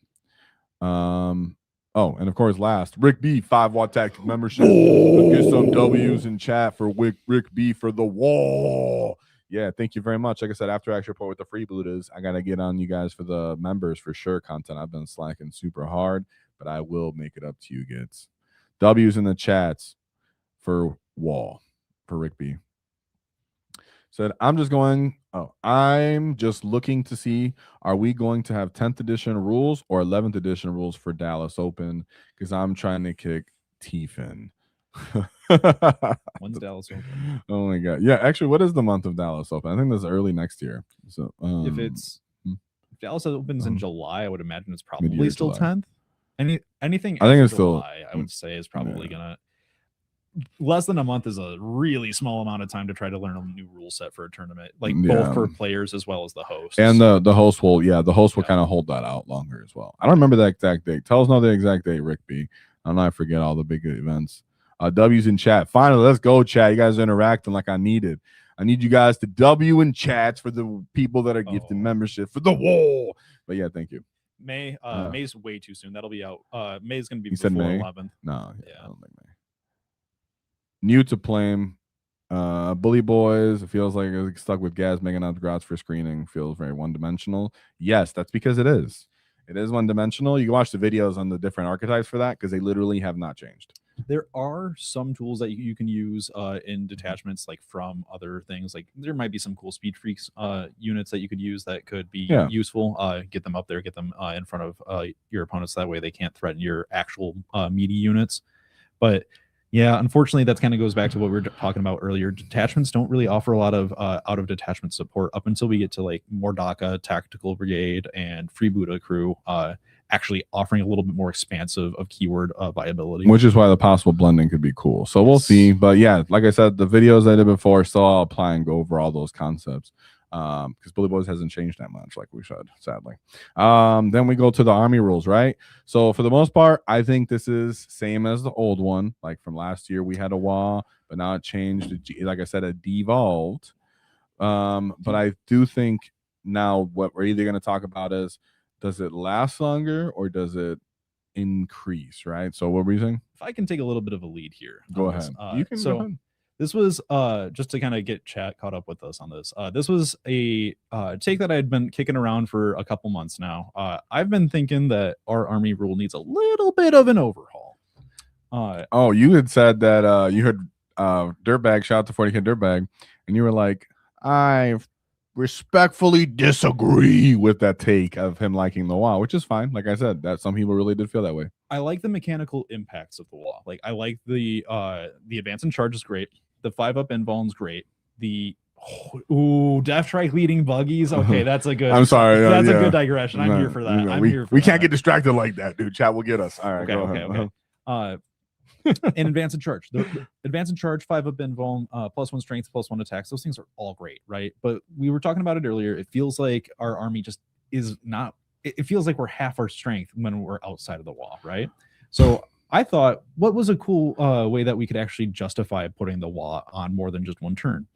oh, and of course, last Rick B 5 watt tactic membership. Let's get some W's in chat for Rick B for the wall. Yeah, thank you very much. Like I said, after action report with the Freebooterz, I gotta get on you guys for the members for sure. Content I've been slacking super hard, but I will make it up to you, gits. W's in the chats for wall for Rick B. Said, I'm just looking to see, are we going to have 10th edition rules or 11th edition rules for Dallas Open? Because I'm trying to kick teeth in. When's Dallas Open? Oh my god. Yeah, actually, what is the month of Dallas Open? I think that's early next year. So if Dallas opens in July, I would imagine it's probably still July. 10th. Anything I think it's July, still I would say is probably gonna less than a month is a really small amount of time to try to learn a new rule set for a tournament, like both for players as well as the host. And the host will, kind of hold that out longer as well. I don't remember the exact date. Tell us now the exact date, Rick B. I forget all the big events. W's in chat. Finally, let's go, chat. You guys are interacting like I needed. I need you guys to W in chats for the people that are gifting membership for the wall. But yeah, thank you. May's way too soon. That'll be out. May's gonna be before May? 11th. No, I don't think May. New to Plame, Bully Boys. It feels like it's stuck with Gaz making up grots for screening. Feels very one-dimensional. Yes, that's because it is. It is one-dimensional. You can watch the videos on the different archetypes for that because they literally have not changed. There are some tools that you can use in detachments, like from other things. Like there might be some cool Speed Freaks units that you could use that could be useful. Get them up there, get them in front of your opponents. That way they can't threaten your actual meaty units. But yeah, unfortunately, that kind of goes back to what we were talking about earlier. Detachments don't really offer a lot of out of detachment support up until we get to like Mordaka, Tactical Brigade, and Freebooterz crew actually offering a little bit more expansive of keyword viability. Which is why the possible blending could be cool. So we'll see. But yeah, like I said, the videos I did before still I'll apply and go over all those concepts. Because Bully Boys hasn't changed that much like we should, sadly. Then we go to the army rules, right? So for the most part, I think this is same as the old one. Like from last year, we had a WAAAGH, but now it changed. Like I said, it devolved. But I do think now what we're either going to talk about is, does it last longer or does it increase, right? So what were you saying? If I can take a little bit of a lead here. Go ahead. You can go ahead. This was just to kind of get chat caught up with us on this. This was a take that I had been kicking around for a couple months now. I've been thinking that our army rule needs a little bit of an overhaul. You had said that you heard Dirtbag, shout out to 40K Dirtbag, and you were like, I respectfully disagree with that take of him liking the WAAAGH, which is fine. Like I said, that some people really did feel that way. I like the mechanical impacts of the WAAAGH. Like I like the advance and charge is great. The 5-up invuln is great. The Death Strike leading buggies. Okay, that's a good. I'm sorry. That's a good digression. I'm here for that. We can't get distracted like that, dude. Chat will get us. All right. Okay. And advance and charge. The advance and charge, 5-up invuln, +1 strength, +1 attacks. Those things are all great, right? But we were talking about it earlier. It feels like our army just is not. It feels like we're half our strength when we're outside of the wall, right? So I thought, what was a cool way that we could actually justify putting the WAAAGH on more than just one turn?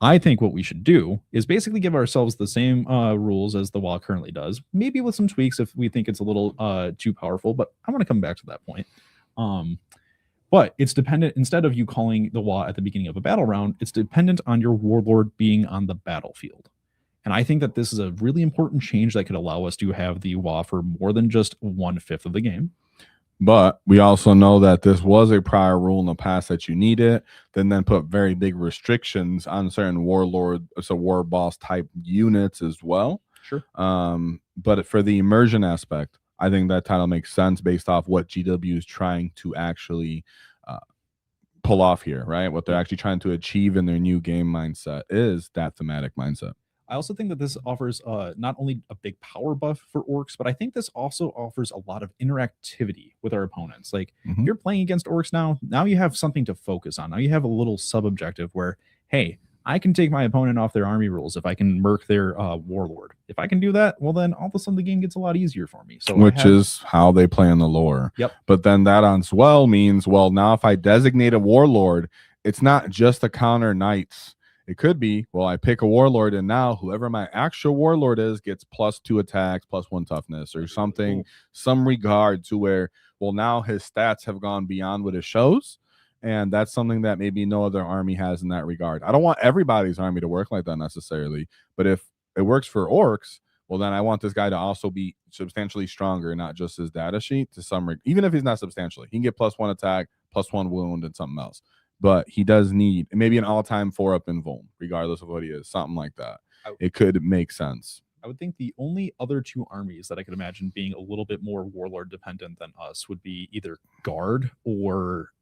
I think what we should do is basically give ourselves the same rules as the WAAAGH currently does, maybe with some tweaks if we think it's a little too powerful, but I want to come back to that point. But it's dependent, instead of you calling the WAAAGH at the beginning of a battle round, it's dependent on your Warlord being on the battlefield. And I think that this is a really important change that could allow us to have the WAAAGH for more than just 1/5 of the game. But we also know that this was a prior rule in the past that you need it, then put very big restrictions on certain warlord, so war boss type units as well. Sure. But for the immersion aspect, I think that title makes sense based off what GW is trying to actually pull off here, right? What they're actually trying to achieve in their new game mindset is that thematic mindset. I also think that this offers not only a big power buff for orcs, but I think this also offers a lot of interactivity with our opponents. Like if you're playing against orcs now you have something to focus on. Now you have a little sub-objective where, hey, I can take my opponent off their army rules if I can murk their warlord. If I can do that, well, then all of a sudden the game gets a lot easier for me. So which is how they play in the lore. Yep. But then that as well means, well, now if I designate a warlord, it's not just a counter knights. It could be, well, I pick a warlord, and now whoever my actual warlord is gets +2 attacks, +1 toughness, or something, some regard to where, well, now his stats have gone beyond what it shows. And that's something that maybe no other army has in that regard. I don't want everybody's army to work like that necessarily, but if it works for orcs, well, then I want this guy to also be substantially stronger, not just his data sheet to some even if he's not substantially. He can get +1 attack, +1 wound, and something else. But he does need maybe an all-time 4-up in Vuln, regardless of what he is, something like that. It could make sense. I would think the only other two armies that I could imagine being a little bit more warlord dependent than us would be either Guard or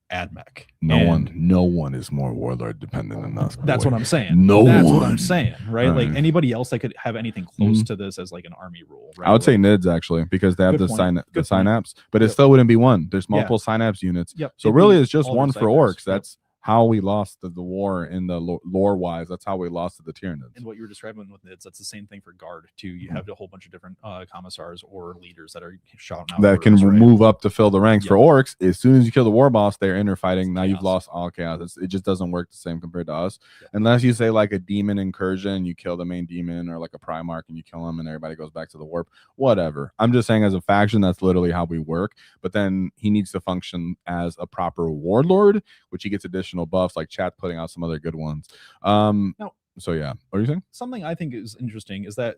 AdMech. No one is more warlord dependent than us. That's what I'm saying. That's what I'm saying, right? Like anybody else that could have anything close to this as like an army rule. Right? I would say NIDS actually, because they have the synapse, but it still wouldn't be one. There's multiple synapse units. So really it's just one for orcs. That's how we lost the war in the lore wise. That's how we lost to the Tyranids. And what you were describing with NIDS, that's the same thing for Guard too. You have a whole bunch of different commissars or leaders that are shouting out that can move up to fill the ranks. For orcs, as soon as you kill the war boss, they're interfighting. Now you've lost all chaos. It just doesn't work the same compared to us, unless you say like a demon incursion, you kill the main demon, or like a Primarch and you kill him and everybody goes back to the warp. Whatever. I'm just saying as a faction, that's literally how we work. But then he needs to function as a proper warlord, which he gets additional buffs, like chat putting out some other good ones. So yeah, what are you saying? Something I think is interesting is that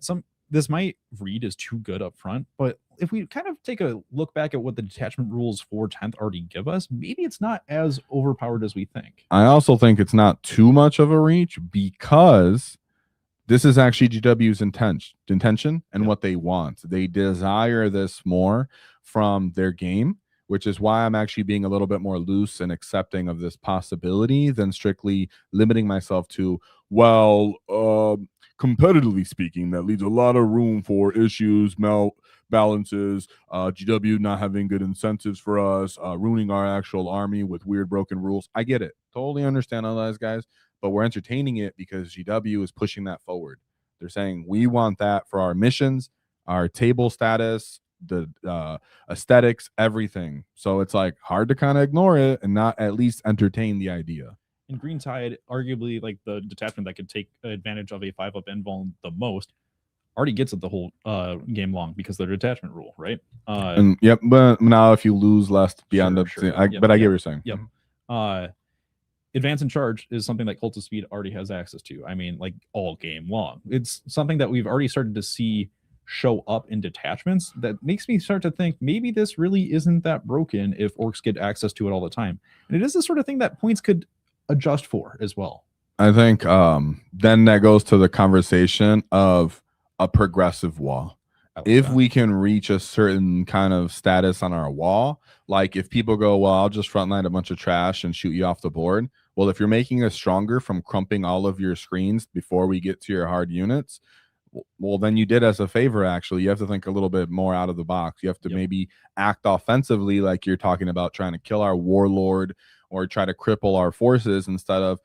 this might read as too good up front, but if we kind of take a look back at what the detachment rules for 10th already give us, maybe it's not as overpowered as we think. I also think it's not too much of a reach, because this is actually GW's intention and what they want. They desire this more from their game, which is why I'm actually being a little bit more loose and accepting of this possibility than strictly limiting myself to, well, competitively speaking, that leaves a lot of room for issues, balances, GW not having good incentives for us, ruining our actual army with weird broken rules. I get it. Totally understand all those guys, but we're entertaining it because GW is pushing that forward. They're saying we want that for our missions, our table status, the aesthetics, everything. So it's like hard to kind of ignore it and not at least entertain the idea. In Green Tide, arguably like the detachment that could take advantage of a 5-up invuln the most already gets it the whole game long because of their detachment rule, right? And yep, but now if you lose less beyond but I get what you're saying. Yep. Advance and Charge is something that Cult of Speed already has access to. I mean, like all game long. It's something that we've already started to see show up in detachments that makes me start to think maybe this really isn't that broken if orcs get access to it all the time. And it is the sort of thing that points could adjust for as well. I think then that goes to the conversation of a progressive wall. If we can reach a certain kind of status on our wall, like if people go, well, I'll just frontline a bunch of trash and shoot you off the board. Well, if you're making us stronger from crumping all of your screens before we get to your hard units, well, then you did us a favor. Actually, you have to think a little bit more out of the box. You have to maybe act offensively, like you're talking about trying to kill our warlord or try to cripple our forces instead of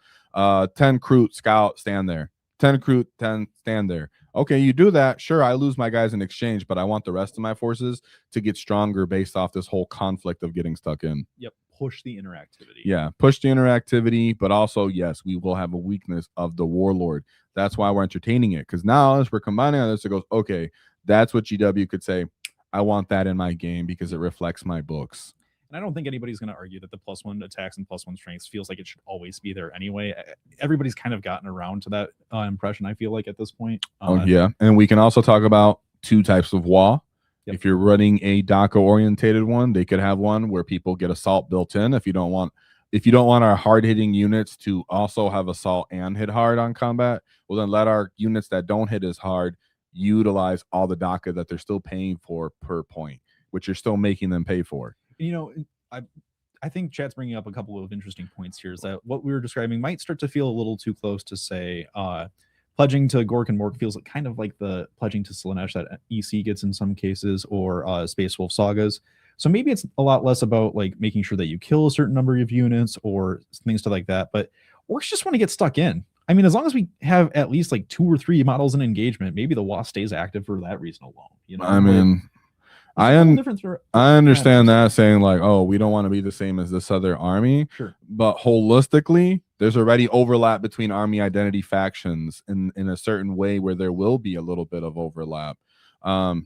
10 Kroot scout, stand there. 10 Kroot, 10 stand there. Okay, you do that. Sure, I lose my guys in exchange, but I want the rest of my forces to get stronger based off this whole conflict of getting stuck in. Yep, push the interactivity. Yeah, push the interactivity, but also, yes, we will have a weakness of the warlord. That's why we're entertaining it, because now as we're combining on this, it goes, okay, that's what GW could say. I want that in my game because it reflects my books. And I don't think anybody's going to argue that the +1 attacks and +1 strengths feels like it should always be there anyway. Everybody's kind of gotten around to that impression, I feel like, at this point. Yeah. And we can also talk about two types of wall. If you're running a DACA orientated one, they could have one where people get assault built in. If you don't want our hard hitting units to also have assault and hit hard on combat, well then let our units that don't hit as hard utilize all the DACA that they're still paying for per point, which you're still making them pay for. You know, I think chat's bringing up a couple of interesting points here. Is that what we were describing might start to feel a little too close to say pledging to Gork and Mork feels kind of like the pledging to Slaanesh that EC gets in some cases, or Space Wolf sagas. So maybe it's a lot less about like making sure that you kill a certain number of units or things to like that. But Orks just want to get stuck in. I mean, as long as we have at least like 2 or 3 models in engagement, maybe the WAAAGH stays active for that reason alone. You know, I mean, I understand that saying like, oh, we don't want to be the same as this other army. Sure. But holistically, there's already overlap between army identity factions in a certain way where there will be a little bit of overlap.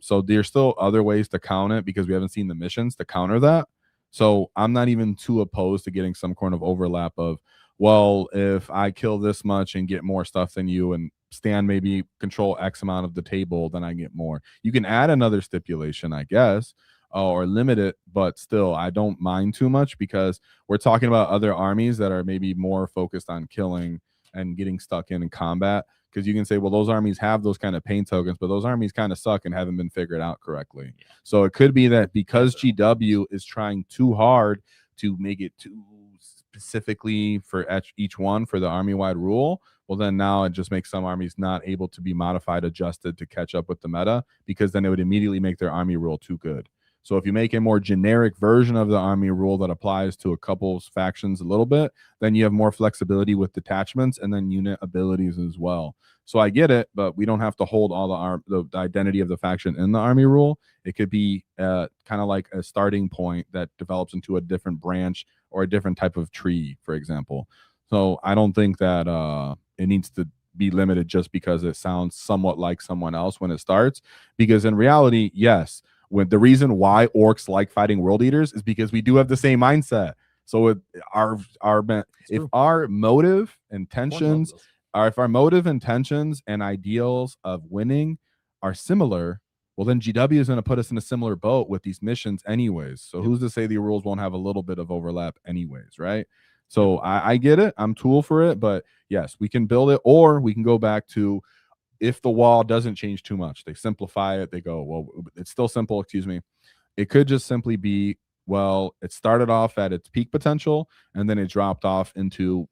So there's still other ways to counter it because we haven't seen the missions to counter that. So I'm not even too opposed to getting some kind of overlap of, well, if I kill this much and get more stuff than you and Stan maybe control X amount of the table, then I get more. You can add another stipulation, I guess, or limit it, but still, I don't mind too much because we're talking about other armies that are maybe more focused on killing and getting stuck in combat. Because you can say, well, those armies have those kind of pain tokens, but those armies kind of suck and haven't been figured out correctly. Yeah. So it could be that because GW is trying too hard to make it too specifically for each one for the army-wide rule, well, then now it just makes some armies not able to be modified, adjusted to catch up with the meta, because then it would immediately make their army rule too good. So if you make a more generic version of the army rule that applies to a couple factions a little bit, then you have more flexibility with detachments and then unit abilities as well. So I get it, but we don't have to hold all the identity of the faction in the army rule. It could be kind of like a starting point that develops into a different branch or a different type of tree, for example. So I don't think that it needs to be limited just because it sounds somewhat like someone else when it starts. Because in reality, yes, when the reason why Orks like fighting world eaters is because we do have the same mindset. So if our motive intentions and ideals of winning are similar, well, then GW is going to put us in a similar boat with these missions anyways. So who's to say the rules won't have a little bit of overlap anyways, right? So I get it. I'm tool for it. But yes, we can build it, or we can go back to, if the wall doesn't change too much, they simplify it. They go, well, it's still simple. Excuse me. It could just simply be, well, it started off at its peak potential, and then it dropped off into,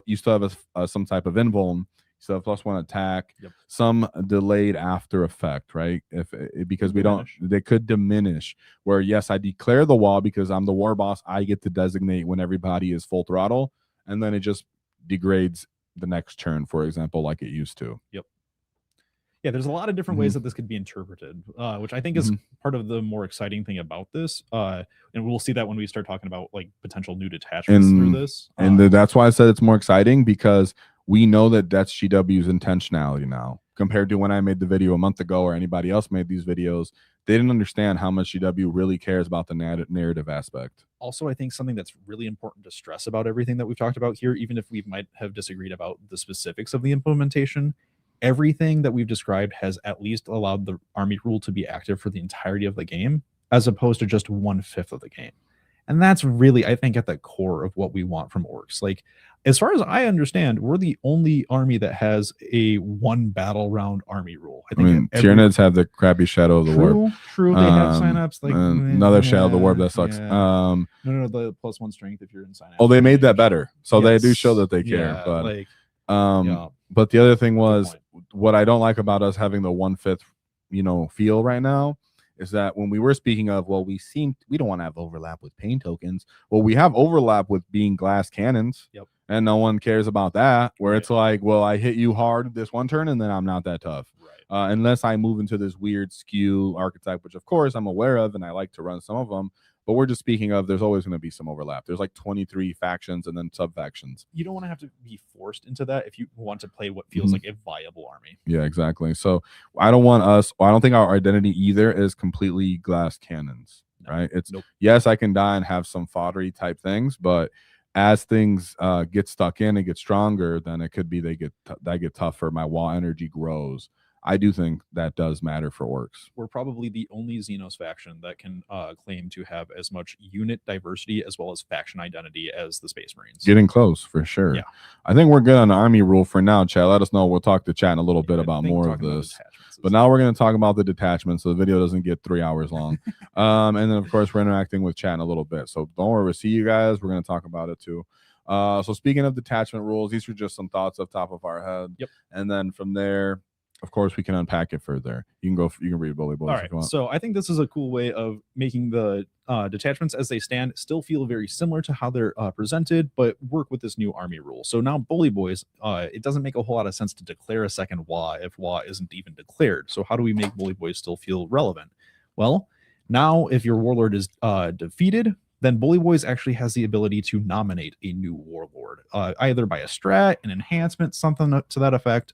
you still have some type of invuln, you still have +1 attack, some delayed after effect, right? Because they could diminish. Where yes, I declare the wall because I'm the war boss. I get to designate when everybody is full throttle, and then it just degrades the next turn, for example, like it used to. Yeah, there's a lot of different ways that this could be interpreted, which I think is part of the more exciting thing about this. And we'll see that when we start talking about like potential new detachments through this. And that's why I said it's more exciting, because we know that that's GW's intentionality now compared to when I made the video a month ago or anybody else made these videos. They didn't understand how much GW really cares about the narrative aspect. Also, I think something that's really important to stress about everything that we've talked about here, even if we might have disagreed about the specifics of the implementation, everything that we've described has at least allowed the army rule to be active for the entirety of the game, as opposed to just 1/5 of the game. And that's really, I think, at the core of what we want from Orks. Like, as far as I understand, we're the only army that has a 1 battle round army rule. I think Tyranids have the crappy Shadow of the Warp. True, they have signups like another Shadow of the Warp that sucks. No, the +1 strength if you're in signup. Oh, they made that better, so they do show that they care. But but the other thing was, what I don't like about us having the 1/5, feel right now, is that when we were speaking of, well, we don't want to have overlap with pain tokens. Well, we have overlap with being glass cannons, and no one cares about that. Where it's like, well, I hit you hard this one turn, and then I'm not that tough, unless I move into this weird skew archetype, which of course I'm aware of, and I like to run some of them. But we're just speaking of, there's always going to be some overlap. There's like 23 factions and then sub-factions. You don't want to have to be forced into that if you want to play what feels like a viable army. Yeah, exactly. So I don't think our identity either is completely glass cannons, right? It's yes, I can die and have some foddery type things, but as things get stuck in and get stronger, then it could be they get tougher. My wall energy grows. I do think that does matter for Orks. We're probably the only Xenos faction that can claim to have as much unit diversity as well as faction identity as the Space Marines. Getting close for sure. Yeah. I think we're good on the army rule for now, Chad. Let us know. We'll talk to chat in a little bit about more of this. But now we're going to talk about the detachment, so the video doesn't get 3 hours long. And then, of course, we're interacting with chat in a little bit. So don't worry, we'll see you guys. We're going to talk about it too. So speaking of detachment rules, these are just some thoughts off top of our head. Yep. And then from there, of course, we can unpack it further. You can read Bully Boys. All right. So I think this is a cool way of making the detachments as they stand still feel very similar to how they're presented, but work with this new army rule. So now Bully Boys, it doesn't make a whole lot of sense to declare a second WAAAGH if WAAAGH isn't even declared. So how do we make Bully Boys still feel relevant? Well, now if your Warlord is defeated, then Bully Boys actually has the ability to nominate a new Warlord, either by a strat, an enhancement, something to that effect.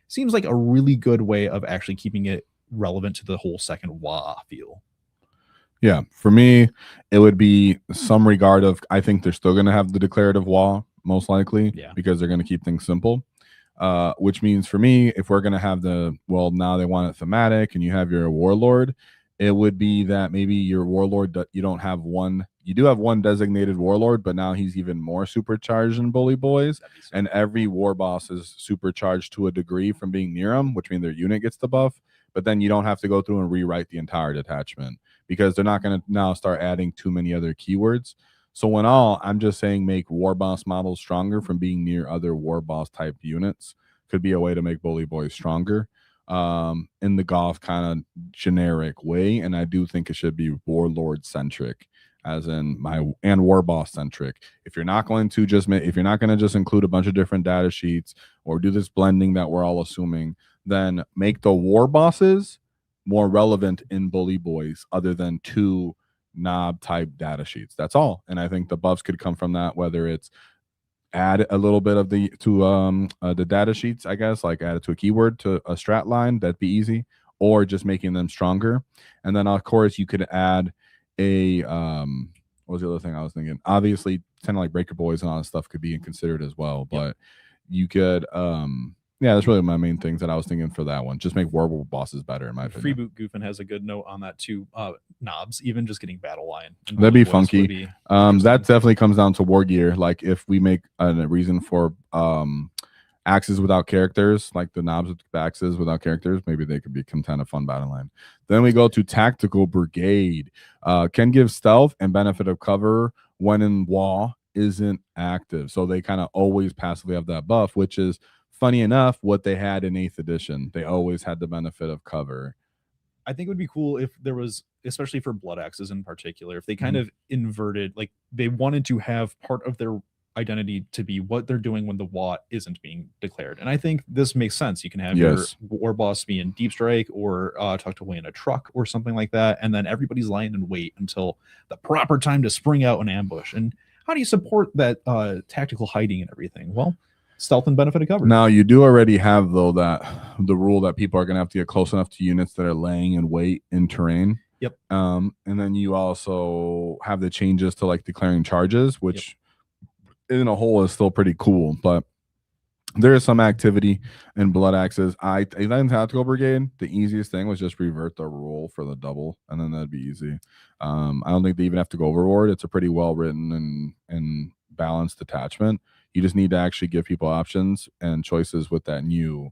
Seems like a really good way of actually keeping it relevant to the whole second WAAAGH feel. Yeah, for me, it would be some regard of, I think they're still going to have the declarative WAAAGH, most likely, because they're going to keep things simple. Which means for me, if we're going to have now they want it thematic and you have your Warlord, it would be that maybe your Warlord, you don't have one. You do have one designated Warlord, but now he's even more supercharged in Bully Boys. And every war boss is supercharged to a degree from being near him, which means their unit gets the buff. But then you don't have to go through and rewrite the entire detachment because they're not going to now start adding too many other keywords. So in all, I'm just saying make war boss models stronger from being near other war boss type units. Could be a way to make Bully Boys stronger. In the golf kind of generic way, and I do think it should be Warlord centric, as in and war boss centric. If you're not going to just include a bunch of different data sheets or do this blending that we're all assuming, then make the war bosses more relevant in Bully Boys, other than 2 knob type data sheets. That's all, and I think the buffs could come from that, whether it's add a little bit of the data sheets, I guess, like add it to a keyword to a strat line, that'd be easy, or just making them stronger. And then of course you could add a what was the other thing I was thinking? Obviously kind of like Breaker Boys and all that stuff could be considered as well, but you could yeah, that's really my main things that I was thinking for that one. Just make war bosses better, in my opinion. Freeboot Goofin has a good note on that too. Knobs, even just getting battle line. That'd be funky. That definitely comes down to war gear. Like if we make a reason for axes without characters, like the knobs with axes without characters, maybe they could become kind of fun battle line. Then we go to Tactical Brigade. Can give stealth and benefit of cover when in WAAAGH isn't active. So they kind of always passively have that buff, which is funny enough what they had in 8th edition. They always had the benefit of cover. I think it would be cool if there was, especially for blood axes in particular, if they kind of inverted, like they wanted to have part of their identity to be what they're doing when the WAAAGH isn't being declared. And I think this makes sense. You can have your war boss be in deep strike or tucked away in a truck or something like that, and then everybody's lying in wait until the proper time to spring out and ambush. And how do you support that tactical hiding and everything? Well, stealth and benefit of cover. Now you do already have though that the rule that people are going to have to get close enough to units that are laying in wait in terrain. Yep. And then you also have the changes to like declaring charges, which in a whole is still pretty cool, but there is some activity in blood axes. In Tactical Brigade, the easiest thing was just revert the rule for the double, and then that'd be easy. I don't think they even have to go overboard. It's a pretty well written and balanced detachment. You just need to actually give people options and choices with that new,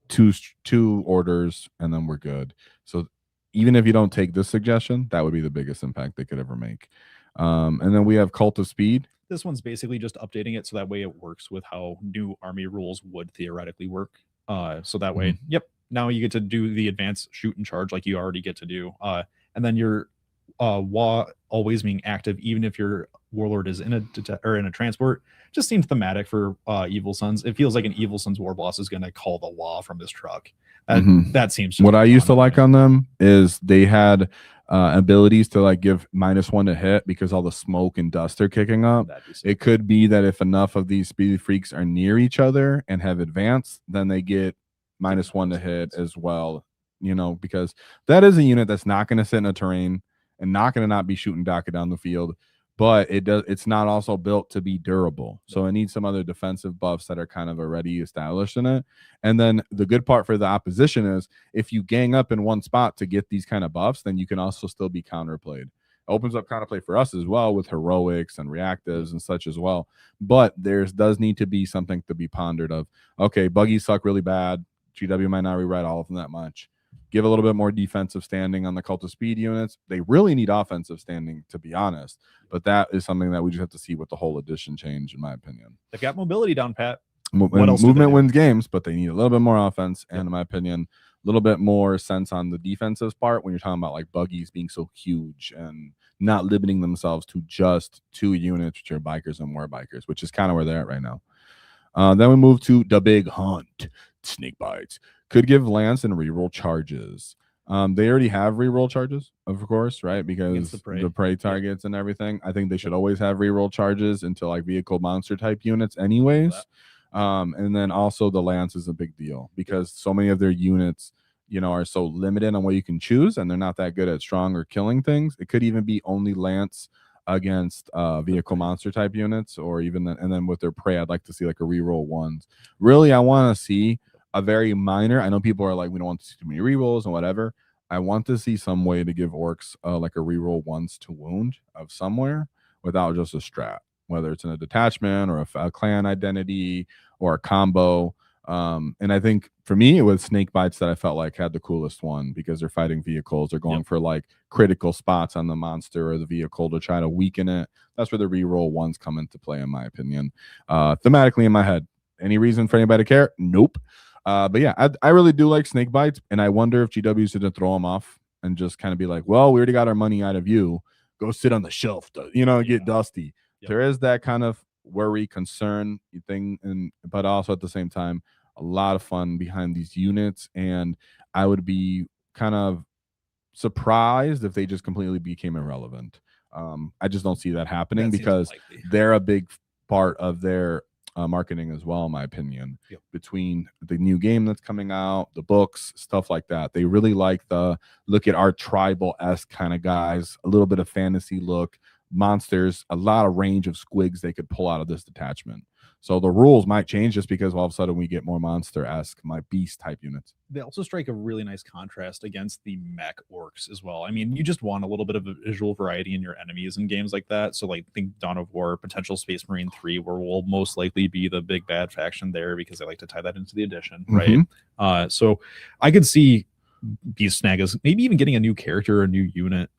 two orders, and then we're good. So even if you don't take this suggestion, that would be the biggest impact they could ever make. And then we have Cult of Speed. This one's basically just updating it so that way it works with how new army rules would theoretically work. So that way, now you get to do the advanced shoot and charge like you already get to do. And then your WAAAGH always being active, even if your Warlord is in a transport, just seems thematic for Evil Sons. It feels like an Evil Sons war boss is going to call the WAAAGH from this truck. That seems what I used to like on them is they had abilities to like give -1 to hit because all the smoke and dust are kicking up. It could be that if enough of these speed freaks are near each other and have advanced, then they get -1 to hit as well, because that is a unit that's not going to sit in a terrain and not going to not be shooting DACA down the field. but it's not also built to be durable. So it needs some other defensive buffs that are kind of already established in it. And then the good part for the opposition is if you gang up in one spot to get these kind of buffs, then you can also still be counterplayed. Opens up counterplay for us as well with heroics and reactives and such as well. But there does need to be something to be pondered of, okay, buggies suck really bad. GW might not rewrite all of them that much. Give a little bit more defensive standing on the Cult of Speed units. They really need offensive standing, to be honest. But that is something that we just have to see with the whole edition change, in my opinion. They've got mobility down pat. What else movement wins games, but they need a little bit more offense. And in my opinion, a little bit more sense on the defensive part when you're talking about like buggies being so huge and not limiting themselves to just 2 units, which are bikers and more bikers, which is kind of where they're at right now. Then we move to the big hunt. Snake bites could give Lance and reroll charges. They already have reroll charges, of course, right? Because the prey targets and everything. I think they should always have reroll charges into like vehicle monster type units, anyways. And then also the Lance is a big deal because so many of their units, you know, are so limited on what you can choose, and they're not that good at strong or killing things. It could even be only Lance against vehicle monster type units, or even then, and then with their prey, I'd like to see like a reroll ones. Really, I want to see a very minor. I know people are like, we don't want to see too many rerolls and whatever. I want to see some way to give Orks like a reroll once to wound of somewhere without just a strat, whether it's in a detachment or a clan identity or a combo. And I think for me, it was snake bites that I felt like had the coolest one because they're fighting vehicles. They're going for like critical spots on the monster or the vehicle to try to weaken it. That's where the reroll ones come into play, in my opinion. Thematically in my head, any reason for anybody to care? Nope. But yeah, I really do like snake bites, and I wonder if GW's going to throw them off and just kind of be like, well, we already got our money out of you. Go sit on the shelf, you know, get dusty. There is that kind of worry, concern thing, but also at the same time, a lot of fun behind these units, and I would be kind of surprised if they just completely became irrelevant. I just don't see that happening because they're a big part of their marketing as well, in my opinion. Between the new game that's coming out, the books, stuff like that, they really like the look at our tribal-esque kind of guys, a little bit of fantasy look, monsters, a lot of range of squigs they could pull out of this detachment. So the rules might change just because all of a sudden we get more monster-esque, my beast type units. They also strike a really nice contrast against the mech orcs as well. I mean, you just want a little bit of a visual variety in your enemies in games like that. So like think Dawn of War, potential Space Marine 3, where we'll most likely be the big bad faction there because they like to tie that into the edition, right? So I could see Beast Snag is maybe even getting a new character or a new unit.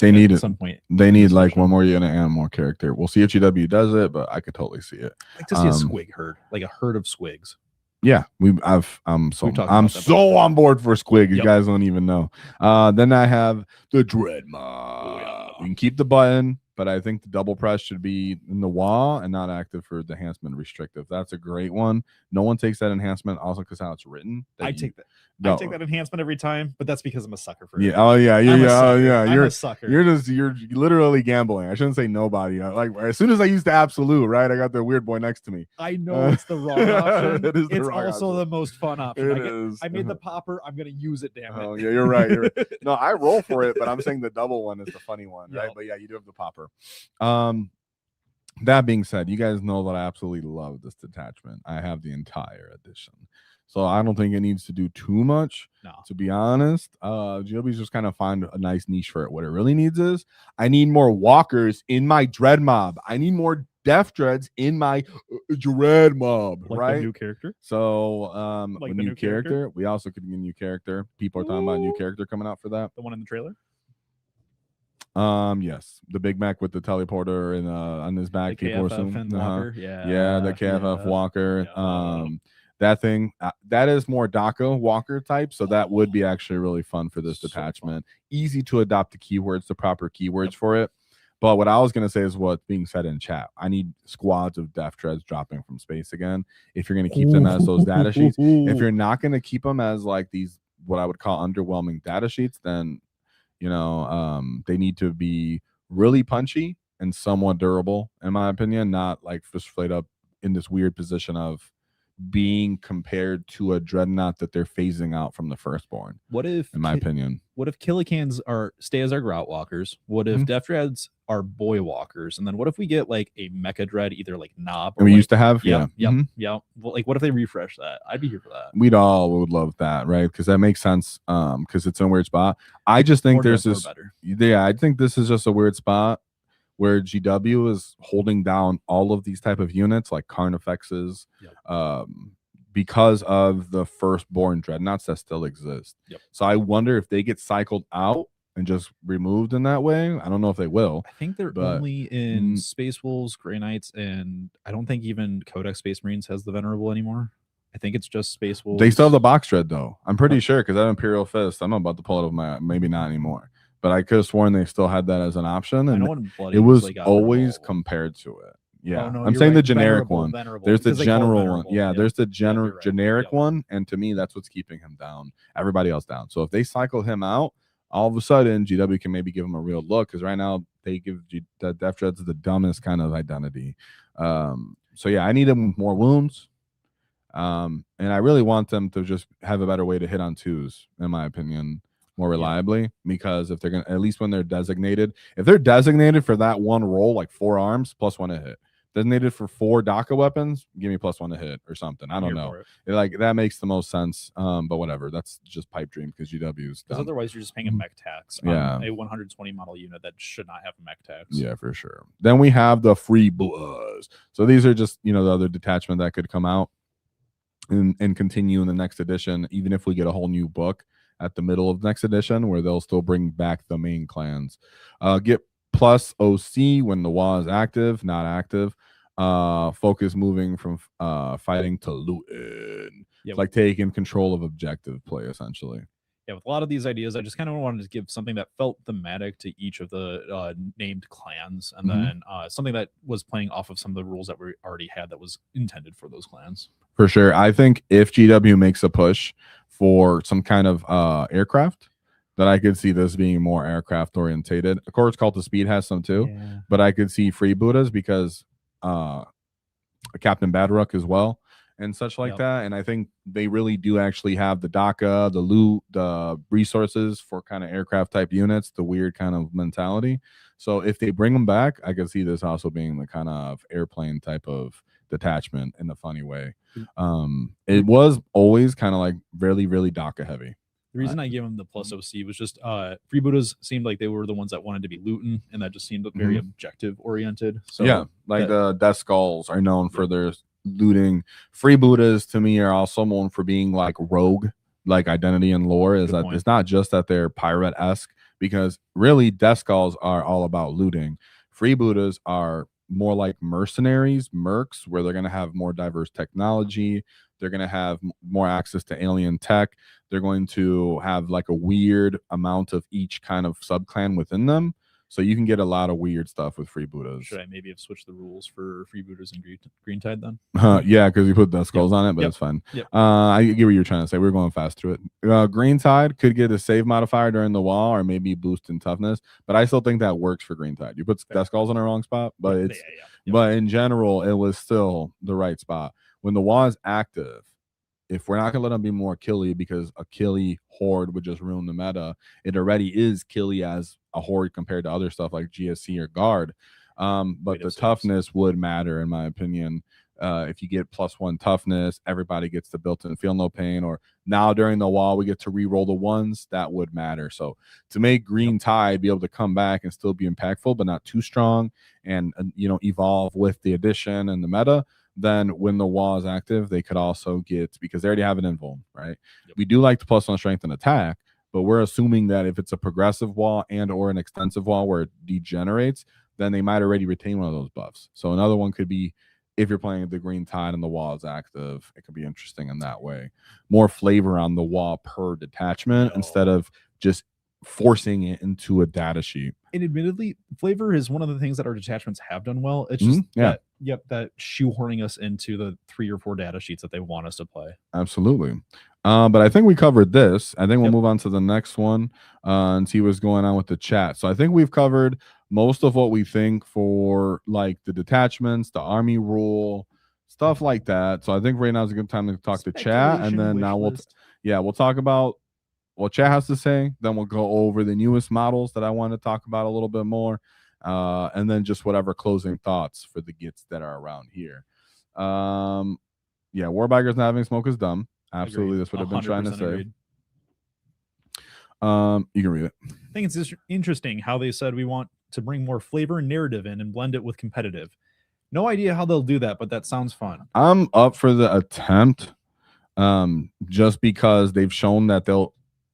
They need at some point. They need like one more unit and more character. We'll see if GW does it, but I could totally see it. I'd like to see a squig herd, like a herd of squigs. Yeah, I'm so on board for squig. You guys don't even know. Then I have the Dread Mob. You can keep the button, but I think the double press should be in the WAAAGH and not active for the enhancement restrictive. That's a great one. No one takes that enhancement also because how it's written. I take that. I take that enhancement every time, but that's because I'm a sucker for it. Yeah. Oh yeah. You're a sucker. You're literally gambling. I shouldn't say nobody. Like as soon as I used the absolute, right? I got the weird boy next to me. I know it's the wrong option. It's also option. The most fun option. I made the popper. I'm gonna use it. Damn it. Oh yeah, you're right. No, I roll for it, but I'm saying the double one is the funny one, right? But yeah, you do have the popper. That being said, you guys know that I absolutely love this detachment. I have the entire edition. So I don't think it needs to do too much, to be honest. GW's just kind of find a nice niche for it. What it really needs is I need more walkers in my Dread Mob. I need more Death Dreads in my Dread Mob, like right? The new character. So like a new character. We also could get a new character. People are talking about a new character coming out for that. The one in the trailer? Yes, the Big Mac with the teleporter and on his back. People are saying, yeah, the KFF Walker. That thing, that is more DACA Walker type, so that would be actually really fun for this detachment. Easy to adopt the keywords, the proper keywords for it. But what I was going to say is what's being said in chat. I need squads of Death Dreads dropping from space again. If you're going to keep them as those data sheets, if you're not going to keep them as like these, what I would call underwhelming data sheets, then, you know, they need to be really punchy and somewhat durable, in my opinion, not like just straight up in this weird position of being compared to a dreadnought that they're phasing out from the firstborn. What if, in my opinion, what if Killicans stay as our grout walkers? What if Death Dreads are boy walkers? And then what if we get like a mecha dread, either like Knob or we like, used to have, Yep. Well, like, what if they refresh that? I'd be here for that. We'd all would love that, right? Because that makes sense. Because it's in a weird spot. I just think there's this. Yeah, I think this is just a weird spot where GW is holding down all of these type of units like Carnifexes, because of the firstborn dreadnoughts that still exist. So I wonder if they get cycled out and just removed in that way. I don't know if they will. I think they're only in Space Wolves, Grey Knights, and I don't think even Codex Space Marines has the Venerable anymore. I think it's just Space Wolves. They still have the box dread though. I'm pretty sure, because that Imperial Fist, I'm about to pull it up my, maybe not anymore. But I could have sworn they still had that as an option, and it was always compared to it. Yeah, I'm saying the generic one. There's the general one. Yeah, there's the generic one, and to me, that's what's keeping him down. Everybody else down. So if they cycle him out, all of a sudden GW can maybe give him a real look, because right now they give the Death Dreads the dumbest kind of identity. So yeah, I need him with more wounds, and I really want them to just have a better way to hit on twos, in my opinion, more reliably, because if they're gonna, at least when they're designated, if they're designated for that one roll, like 4 arms +1 a hit, designated for 4 DACA weapons, give me +1 a hit or something. I don't know. Like that makes the most sense. But whatever, that's just pipe dream, because GW's because otherwise you're just paying a mech tax on a 120 model unit that should not have a mech tax. Yeah, for sure. Then we have the Freebooterz. So these are just, the other detachment that could come out and continue in the next edition, even if we get a whole new book at the middle of the next edition, where they'll still bring back the main clans. Get plus OC when the WAAAGH is active, not active. Focus moving from fighting to looting. It's like taking control of objective play, essentially. Yeah, with a lot of these ideas, I just kind of wanted to give something that felt thematic to each of the named clans, and then something that was playing off of some of the rules that we already had that was intended for those clans. For sure. I think if GW makes a push for some kind of aircraft, that I could see this being more aircraft orientated. Of course, Cult of Speed has some too, but I could see Freebooterz because Captain Badrook as well and such like that. And I think they really do actually have the DACA, the loot, the resources for kind of aircraft type units, the weird kind of mentality. So if they bring them back, I could see this also being the kind of airplane type of detachment in a funny way. It was always kind of like really DACA heavy. The reason I gave them the plus OC was just Freebooterz seemed like they were the ones that wanted to be looting, and that just seemed very objective oriented. So yeah, like the Death Skulls are known for their looting. Freebooters to me are also known for being like rogue, like identity and lore. Is that it's not just that they're pirate-esque, because really Death Skulls are all about looting. Freebooters are more like mercenaries, mercs, where they're going to have more diverse technology. They're going to have more access to alien tech. They're going to have like a weird amount of each kind of subclan within them. So you can get a lot of weird stuff with Freebooters. Should I maybe have switched the rules for Freebooters and Green Tide then? Yeah, because you put the skulls on it, but it's fine. I get what you're trying to say. We're going fast through it. Green Tide could get a save modifier during the wall, or maybe boost in toughness, but I still think that works for Green Tide. You put Death Skulls in the wrong spot, but it's but in general, it was still the right spot. When the wall is active, if we're not going to let them be more killy, because a killy horde would just ruin the meta, it already is killy as a horde compared to other stuff like GSC or guard. But the toughness would matter, in my opinion. If you get +1 toughness, everybody gets the built-in feel no pain, or now during the wall we get to re-roll the ones, that would matter. So to make Green Tide be able to come back and still be impactful but not too strong, and evolve with the addition and the meta, then when the wall is active, they could also get, because they already have an invuln, right? We do like the +1 strength and attack, but we're assuming that if it's a progressive wall and or an extensive wall where it degenerates, then they might already retain one of those buffs. So another one could be, if you're playing the Green Tide and the wall is active, it could be interesting in that way. More flavor on the wall per detachment instead of just forcing it into a data sheet. And admittedly, flavor is one of the things that our detachments have done well. It's just that shoehorning us into the 3 or 4 data sheets that they want us to play. Absolutely. But I think we covered this. I think we'll move on to the next one and see what's going on with the chat. So I think we've covered most of what we think for like the detachments, the army rule, stuff like that. So I think right now is a good time to talk to chat, and then now we'll talk about what chat has to say. Then we'll go over the newest models that I want to talk about a little bit more, and then just whatever closing thoughts for the gits that are around here. Yeah, WAAAGH not having smoke is dumb. Absolutely, Agreed. that's what I've been trying to say. Agreed. You can read it. I think it's just interesting how they said we want to bring more flavor and narrative in and blend it with competitive. No idea how they'll do that, but that sounds fun. I'm up for the attempt, just because they've shown that they'll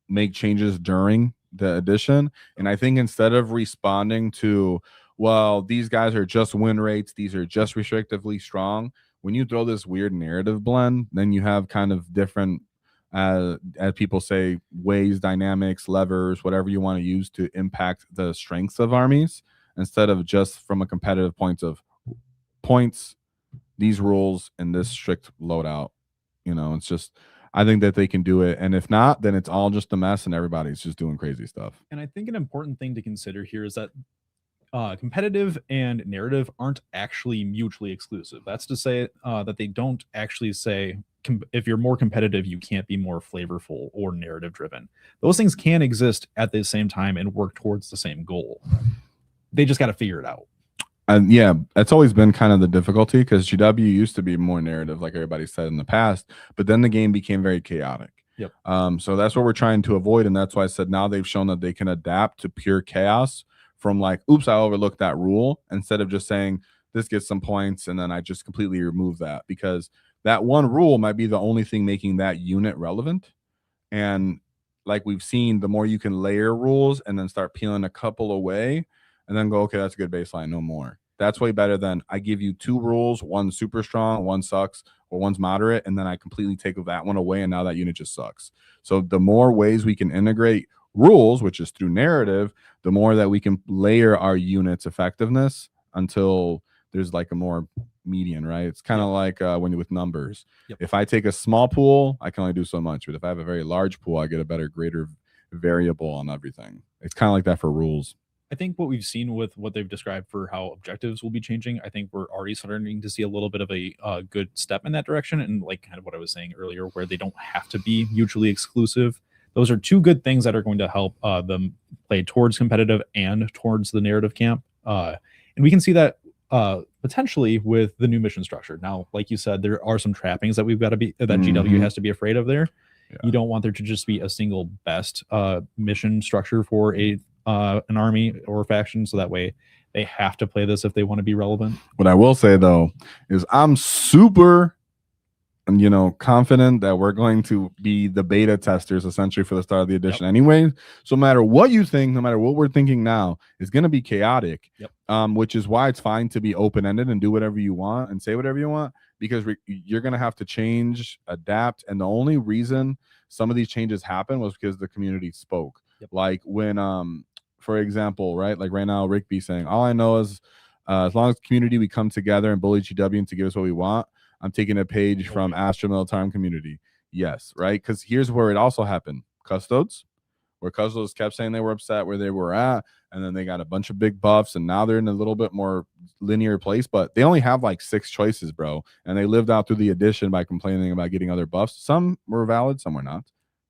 make changes during the edition. And I think instead of responding to, well, these guys are just win rates, these are just restrictively strong, when you throw this weird narrative blend, then you have kind of different, as people say, ways, dynamics, levers, whatever you want to use to impact the strengths of armies, instead of just from a competitive point of points, these rules, and this strict loadout. You know, it's just, I think that they can do it. And if not, then it's all just a mess and everybody's just doing crazy stuff. And I think an important thing to consider here is that competitive and narrative aren't actually mutually exclusive. That's to say that they don't actually say if you're more competitive, you can't be more flavorful or narrative driven. Those things can exist at the same time and work towards the same goal. They just got to figure it out. And yeah, that's always been kind of the difficulty, because GW used to be more narrative, like everybody said in the past, but then the game became very chaotic. Yep. So that's what we're trying to avoid, and that's why I said now they've shown that they can adapt to pure chaos from like, oops, I overlooked that rule, instead of just saying this gets some points and then I just completely remove that, because that one rule might be the only thing making that unit relevant. And like we've seen, the more you can layer rules and then start peeling a couple away and then go, okay, that's a good baseline, no more. That's way better than I give you two rules, one's super strong, one sucks, or one's moderate, and then I completely take that one away, and now that unit just sucks. So the more ways we can integrate rules, which is through narrative, the more that we can layer our unit's effectiveness until there's like a more median, right? It's kind of like when you're with numbers. Yep. If I take a small pool, I can only do so much, but if I have a very large pool, I get a better, greater variable on everything. It's kind of like that for rules. I think what we've seen with what they've described for how objectives will be changing, I think we're already starting to see a little bit of a good step in that direction. And like kind of what I was saying earlier, where they don't have to be mutually exclusive. Those are two good things that are going to help them play towards competitive and towards the narrative camp. And we can see that potentially with the new mission structure. Now, like you said, there are some trappings that we've got to be, that GW has to be afraid of there. Yeah. You don't want there to just be a single best mission structure for an army or faction, so that way they have to play this if they want to be relevant. What I will say though is I'm super, confident that we're going to be the beta testers essentially for the start of the edition. Yep. Anyway, so no matter what you think, no matter what we're thinking now, it's going to be chaotic. Yep. Which is why it's fine to be open-ended and do whatever you want and say whatever you want, because you're going to have to change, adapt, and the only reason some of these changes happen was because the community spoke. Yep. Like when for example, right, like right now Rick B saying, all I know is as long as community we come together and bully GW to give us what we want. I'm taking a page from Astra Militarum community. Yes, right? Because here's where it also happened. Custodes, where Custodes kept saying they were upset where they were at, and then they got a bunch of big buffs, and now they're in a little bit more linear place, but they only have like 6 choices, bro. And they lived out through the edition by complaining about getting other buffs. Some were valid, some were not.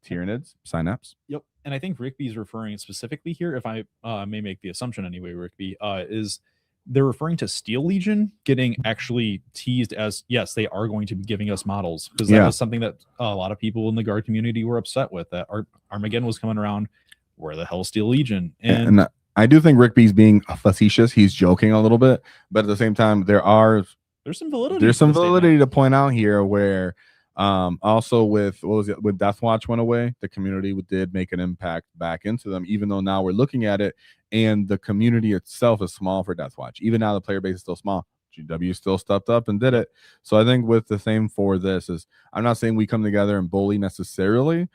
Tyranids, Synapse. Yep. And I think Rick B is referring specifically here, if I may make the assumption anyway, Rick B, is they're referring to Steel Legion getting actually teased as, yes, they are going to be giving us models, because that was something that a lot of people in the Guard community were upset with, that Armageddon was coming around. Where the hell Steel Legion? And I do think Rick B's being facetious. He's joking a little bit, but at the same time, there's some validity. There's some validity to point out here where also with when Deathwatch went away, the community did make an impact back into them, even though now we're looking at it and the community itself is small for Deathwatch. Even now the player base is still small. GW still stepped up and did it. So I think with the same for this is, I'm not saying we come together and bully necessarily,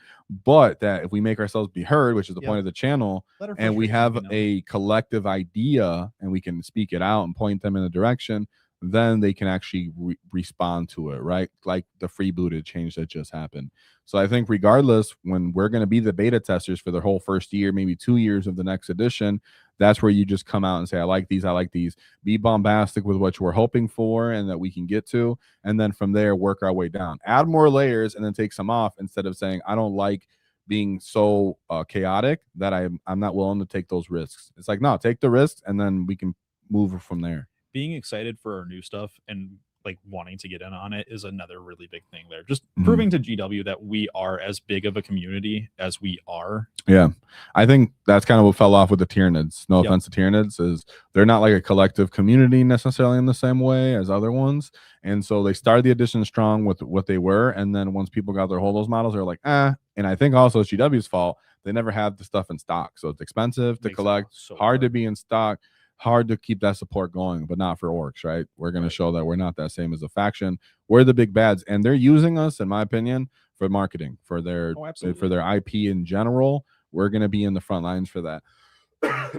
but that if we make ourselves be heard, which is the point of the channel, and we have a collective idea and we can speak it out and point them in a direction, then they can actually respond to it, right? Like the Freebooterz change that just happened. So I think regardless, when we're going to be the beta testers for the whole first year, maybe 2 years of the next edition, That's where you just come out and say, I like these, I like these. Be bombastic with what you were hoping for and that we can get to, and then from there work our way down. Add more layers and then take some off, instead of saying I don't like being so chaotic that I'm not willing to take those risks. It's like, no, take the risks and then we can move from there. Being excited for our new stuff and like wanting to get in on it is another really big thing there. Just Mhm. proving to GW that we are as big of a community as we are. Yeah, I think that's kind of what fell off with the Tyranids. No Yep. offense to Tyranids, is they're not like a collective community necessarily in the same way as other ones. And so they started the edition strong with what they were, and then once people got their hold of those models, they're like, eh. And I think also it's GW's fault. They never had the stuff in stock, so it's expensive to Makes it collect, so hard to be in stock, hard to keep that support going, but not for Orks, right? We're going to show that we're not that same as a faction. We're the big bads, and they're using us, in my opinion, for marketing, for their IP in general. We're going to be in the front lines for that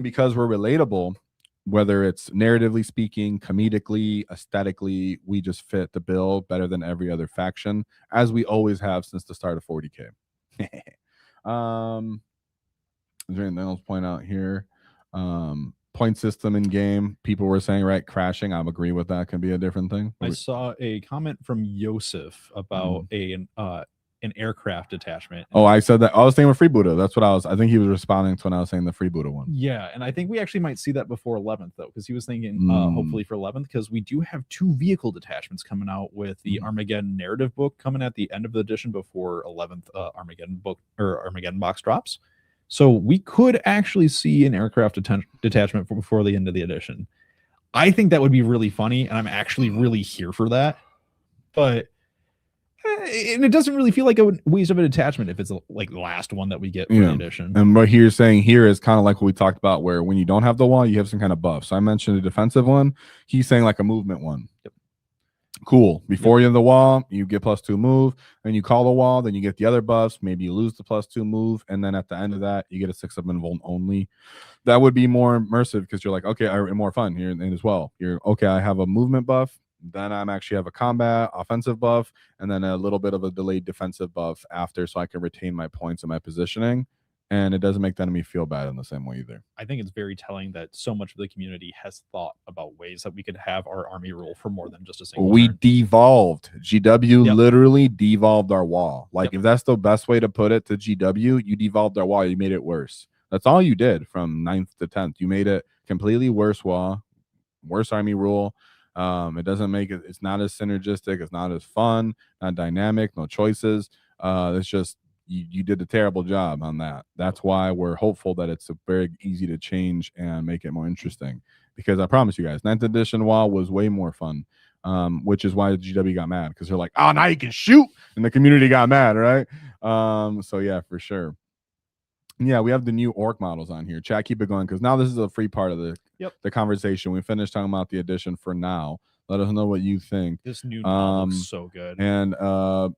because we're relatable, whether it's narratively speaking, comedically, aesthetically. We just fit the bill better than every other faction, as we always have since the start of 40K. Is there anything else to point out here? Point system in game, people were saying, right, crashing. I agree with that. Can be a different thing. I saw a comment from Yosef about an aircraft detachment. Oh, I said that. I was thinking with Freebooterz. That's what I was. I think he was responding to when I was saying the Freebooterz one. Yeah, and I think we actually might see that before 11th though, because he was thinking hopefully for 11th, because we do have 2 vehicle detachments coming out with the Armageddon narrative book coming at the end of the edition before 11th Armageddon book or Armageddon box drops. So we could actually see an aircraft detachment before the end of the edition. I think that would be really funny, and I'm actually really here for that. But and it doesn't really feel like a waste of a detachment if it's like the last one that we get for the edition. And what you're saying here is kind of like what we talked about, where when you don't have the wall, you have some kind of buff. So I mentioned a defensive one. He's saying like a movement one. Yep. Cool. Before you have the wall, you get +2 move, and you call the wall, then you get the other buffs. Maybe you lose the +2 move, and then at the end of that, you get a 6 of invuln only. That would be more immersive because you're like, okay, and more fun here as well. You're okay. I have a movement buff. Then I'm actually have a combat offensive buff, and then a little bit of a delayed defensive buff after, so I can retain my points and my positioning. And it doesn't make the enemy feel bad in the same way either. I think it's very telling that so much of the community has thought about ways that we could have our army rule for more than just a single We turn. devolved. GW literally devolved our wall. Like if that's the best way to put it to GW, you devolved our wall. You made it worse. That's all you did from 9th to 10th. You made it completely worse wall, worse army rule. It doesn't make it, it's not as synergistic, it's not as fun, not dynamic, no choices. It's just you did a terrible job on that. That's why we're hopeful that it's very easy to change and make it more interesting, because I promise you guys, 9th edition wall was way more fun. Which is why the GW got mad, because they're like, oh, now you can shoot, and the community got mad, right? So yeah, for sure. Yeah, we have the new orc models on here. Chat, keep it going, because now this is a free part of the conversation. We finished talking about the edition for now. Let us know what you think. This new model looks so good. And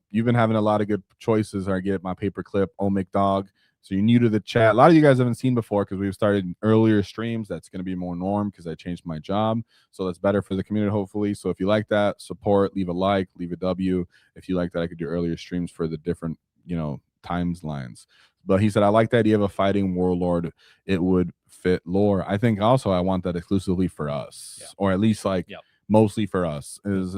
you've been having a lot of good choices. I get my paperclip, Omic Dog. So you're new to the chat. A lot of you guys haven't seen before because we've started earlier streams. That's going to be more norm because I changed my job. So that's better for the community, hopefully. So if you like that, support, leave a like, leave a W. If you like that, I could do earlier streams for the different, times lines. But he said, I like the idea of a fighting warlord. It would fit lore. I think also I want that exclusively for us, or at least mostly for us. Is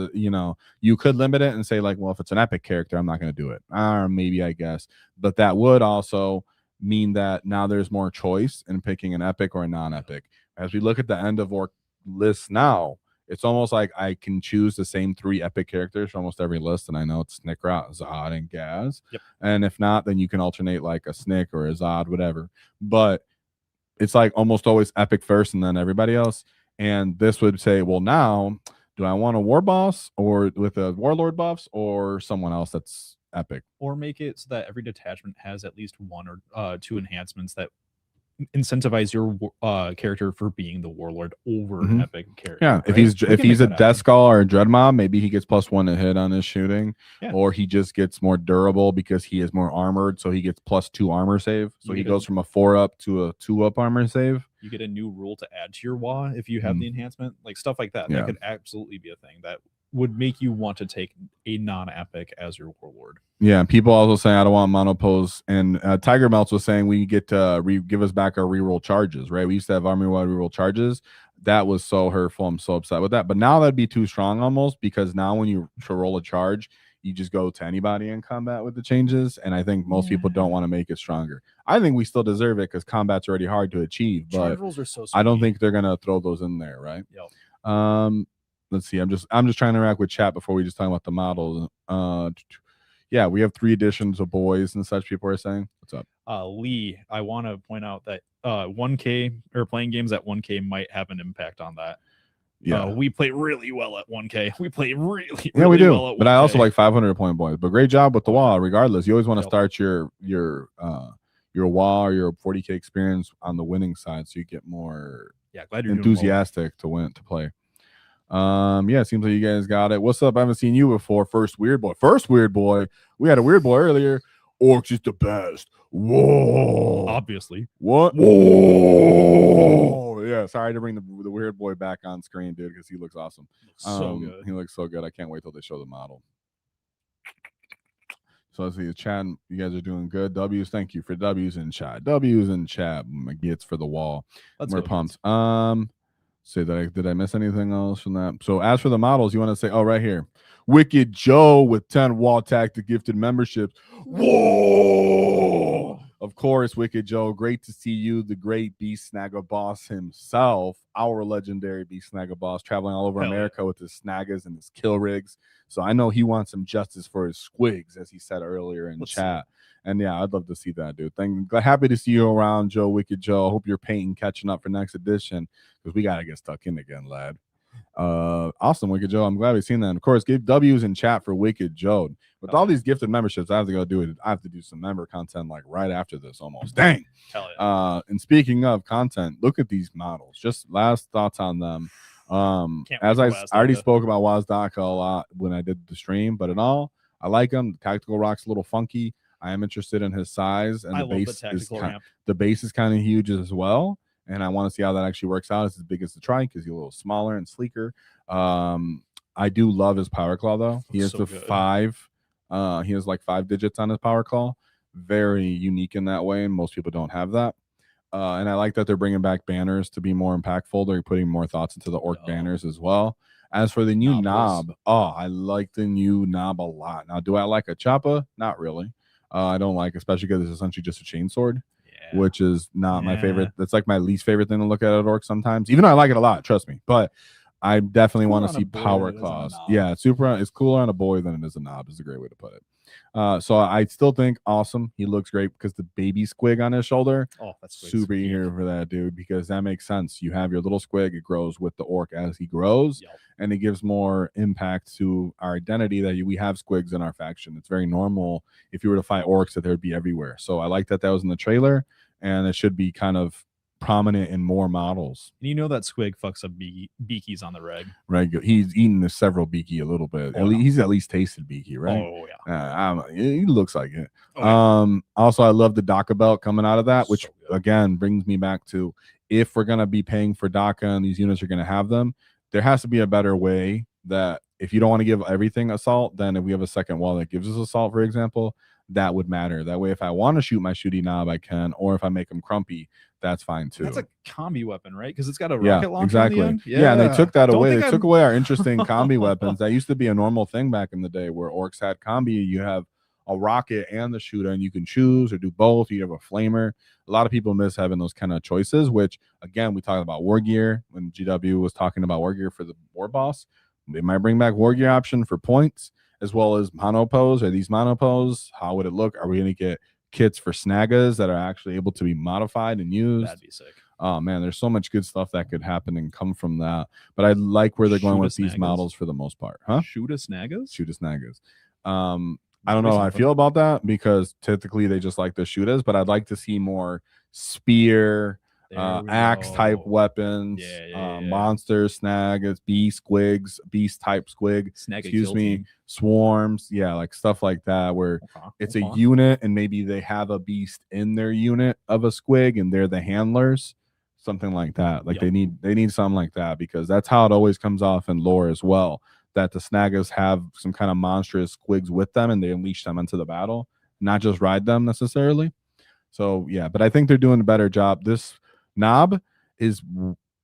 you could limit it and say like, well, if it's an epic character, I'm not going to do it. Or maybe, I guess. But that would also mean that now there's more choice in picking an epic or a non-epic. As we look at the end of our list now, it's almost like I can choose the same 3 epic characters for almost every list, and I know it's Snikrot, Zod, and Gaz. And if not, then you can alternate like a Snick or a Zod, whatever. But it's like almost always epic first and then everybody else. And this would say, well, now do I want a war boss or with a warlord buffs or someone else that's epic? Or make it so that every detachment has at least 1 or 2 enhancements that incentivize your character for being the warlord over an epic character. Yeah, right? if he's a Death Skull or a Dread Mob, maybe he gets +1 to hit on his shooting, or he just gets more durable because he is more armored, so he gets +2 armor save. So he goes from a 4 up to a 2 up armor save. You get a new rule to add to your WAAAGH if you have the enhancement, like stuff like that. That could absolutely be a thing that would make you want to take a non-epic as your Warlord. Yeah, people also saying I don't want monopose, and Tiger Melts was saying we get to give us back our reroll charges, right? We used to have army-wide reroll charges. That was so hurtful. I'm so upset with that. But now that'd be too strong almost, because now when you roll a charge, you just go to anybody in combat with the changes, and I think most people don't want to make it stronger. I think we still deserve it because combat's already hard to achieve, but Charge rolls are so sweet. I don't think they're gonna throw those in there, right? Yep. Let's see. I'm just trying to interact with chat before we just talk about the models. Yeah, we have 3 editions of boys and such. People are saying, what's up? Lee, I want to point out that 1K or playing games at 1K might have an impact on that. Yeah, we play really well at 1K. We play really we do. well at 1K. But I also like 500 point boys. But great job with the WAAAGH. Regardless, you always want to Yep. start your WAAAGH or your 40K experience on the winning side, so you get more glad you're enthusiastic to win to play. Yeah, it seems like you guys got it. What's up? I haven't seen you before. First weird boy. We had a weird boy earlier. Orks is the best. Whoa. Obviously. What? Whoa. Yeah, sorry to bring the weird boy back on screen, dude, because he looks awesome. So good. He looks so good. I can't wait till they show the model. So let's see, chat. You guys are doing good. W's, thank you for W's in chat. W's in chat. Gets for the wall. We're pumped. Say that did I miss anything else from that? So as for the models, you want to say, oh, right here, Wicked Joe with 10 wall tactic gifted memberships. Whoa! Of course, Wicked Joe, great to see you, the great Beast Snagger boss himself, our legendary Beast Snagger boss, traveling all over America with his snaggers and his kill rigs. So I know he wants some justice for his squigs, as he said earlier in chat. And yeah, I'd love to see that, dude. Happy to see you around, Joe, Wicked Joe. I hope you're painting, catching up for next edition, because we got to get stuck in again, lad. Awesome, Wicked Joe. I'm glad we've seen that. And of course, give W's in chat for Wicked Joe. With all these gifted memberships, I have to go do it. I have to do some member content like right after this almost. Dang. Hell yeah. And speaking of content, look at these models. Just last thoughts on them. As I already spoke about WAAAGH a lot when I did the stream, but in all, I like them. The tactical rock's a little funky. I am interested in his size, and the base is kind of huge as well. And I want to see how that actually works out. It's as big as the trike, because he's a little smaller and sleeker. I do love his power claw though. He has the 5. He has like 5 digits on his power claw. Very unique in that way, and most people don't have that. And I like that they're bringing back banners to be more impactful. They're putting more thoughts into the orc banners as well. As for the new knob, I like the new knob a lot. Now, do I like a choppa? Not really. I don't like, especially because it's essentially just a chainsword, which is not my favorite. That's like my least favorite thing to look at Orc sometimes, even though I like it a lot, trust me. But I definitely want to see power claws. Yeah, it's cooler on a boy than it is a knob, is a great way to put it. So I still think awesome. He looks great because the baby squig on his shoulder. Oh, that's super here for that, dude, because that makes sense. You have your little squig, it grows with the orc as he grows, and it gives more impact to our identity that we have squigs in our faction. It's very normal if you were to fight orcs that there'd be everywhere. So I like that was in the trailer, and it should be kind of prominent in more models. You know that squig fucks up beakies on the reg. Right, he's eaten several beaky a little bit. He's at least tasted beaky, right? Oh yeah, he looks like it. Also, I love the DACA belt coming out of that, which again brings me back to, if we're gonna be paying for DACA and these units are gonna have them, there has to be a better way that if you don't want to give everything assault, then if we have a second wall that gives us assault, for example, that would matter. That way, if I want to shoot my shooty knob, I can, or if I make them crumpy, that's fine too. That's a combi weapon, right? Because it's got a rocket launcher exactly. on the end. Yeah, and they took that away. They took away our interesting combi weapons. That used to be a normal thing back in the day, where orcs had combi. You have a rocket and the shooter, and you can choose or do both. You have a flamer. A lot of people miss having those kind of choices, which, again, we talked about war gear when GW was talking about war gear for the war boss. They might bring back war gear option for points, as well as monopose. Are these monopose? How would it look? Are we going to get kits for snaggas that are actually able to be modified and used? That'd be sick. Oh man, there's so much good stuff that could happen and come from that. But I like where they're going with these models for the most part. Huh? Shoot a snaggas? Shoot a snaggas. I don't know how I feel about that, because typically they just like the shooters, but I'd like to see more spear, axe type weapons, monsters, snags, beast squigs, beast type squig, swarms, like stuff like that, where it's a unit and maybe they have a beast in their unit of a squig and they're the handlers, something like that. Like they need something like that, because that's how it always comes off in lore as well. that the Snagas have some kind of monstrous squigs with them, and they unleash them into the battle, not just ride them necessarily. So yeah, but I think they're doing a better job. This knob is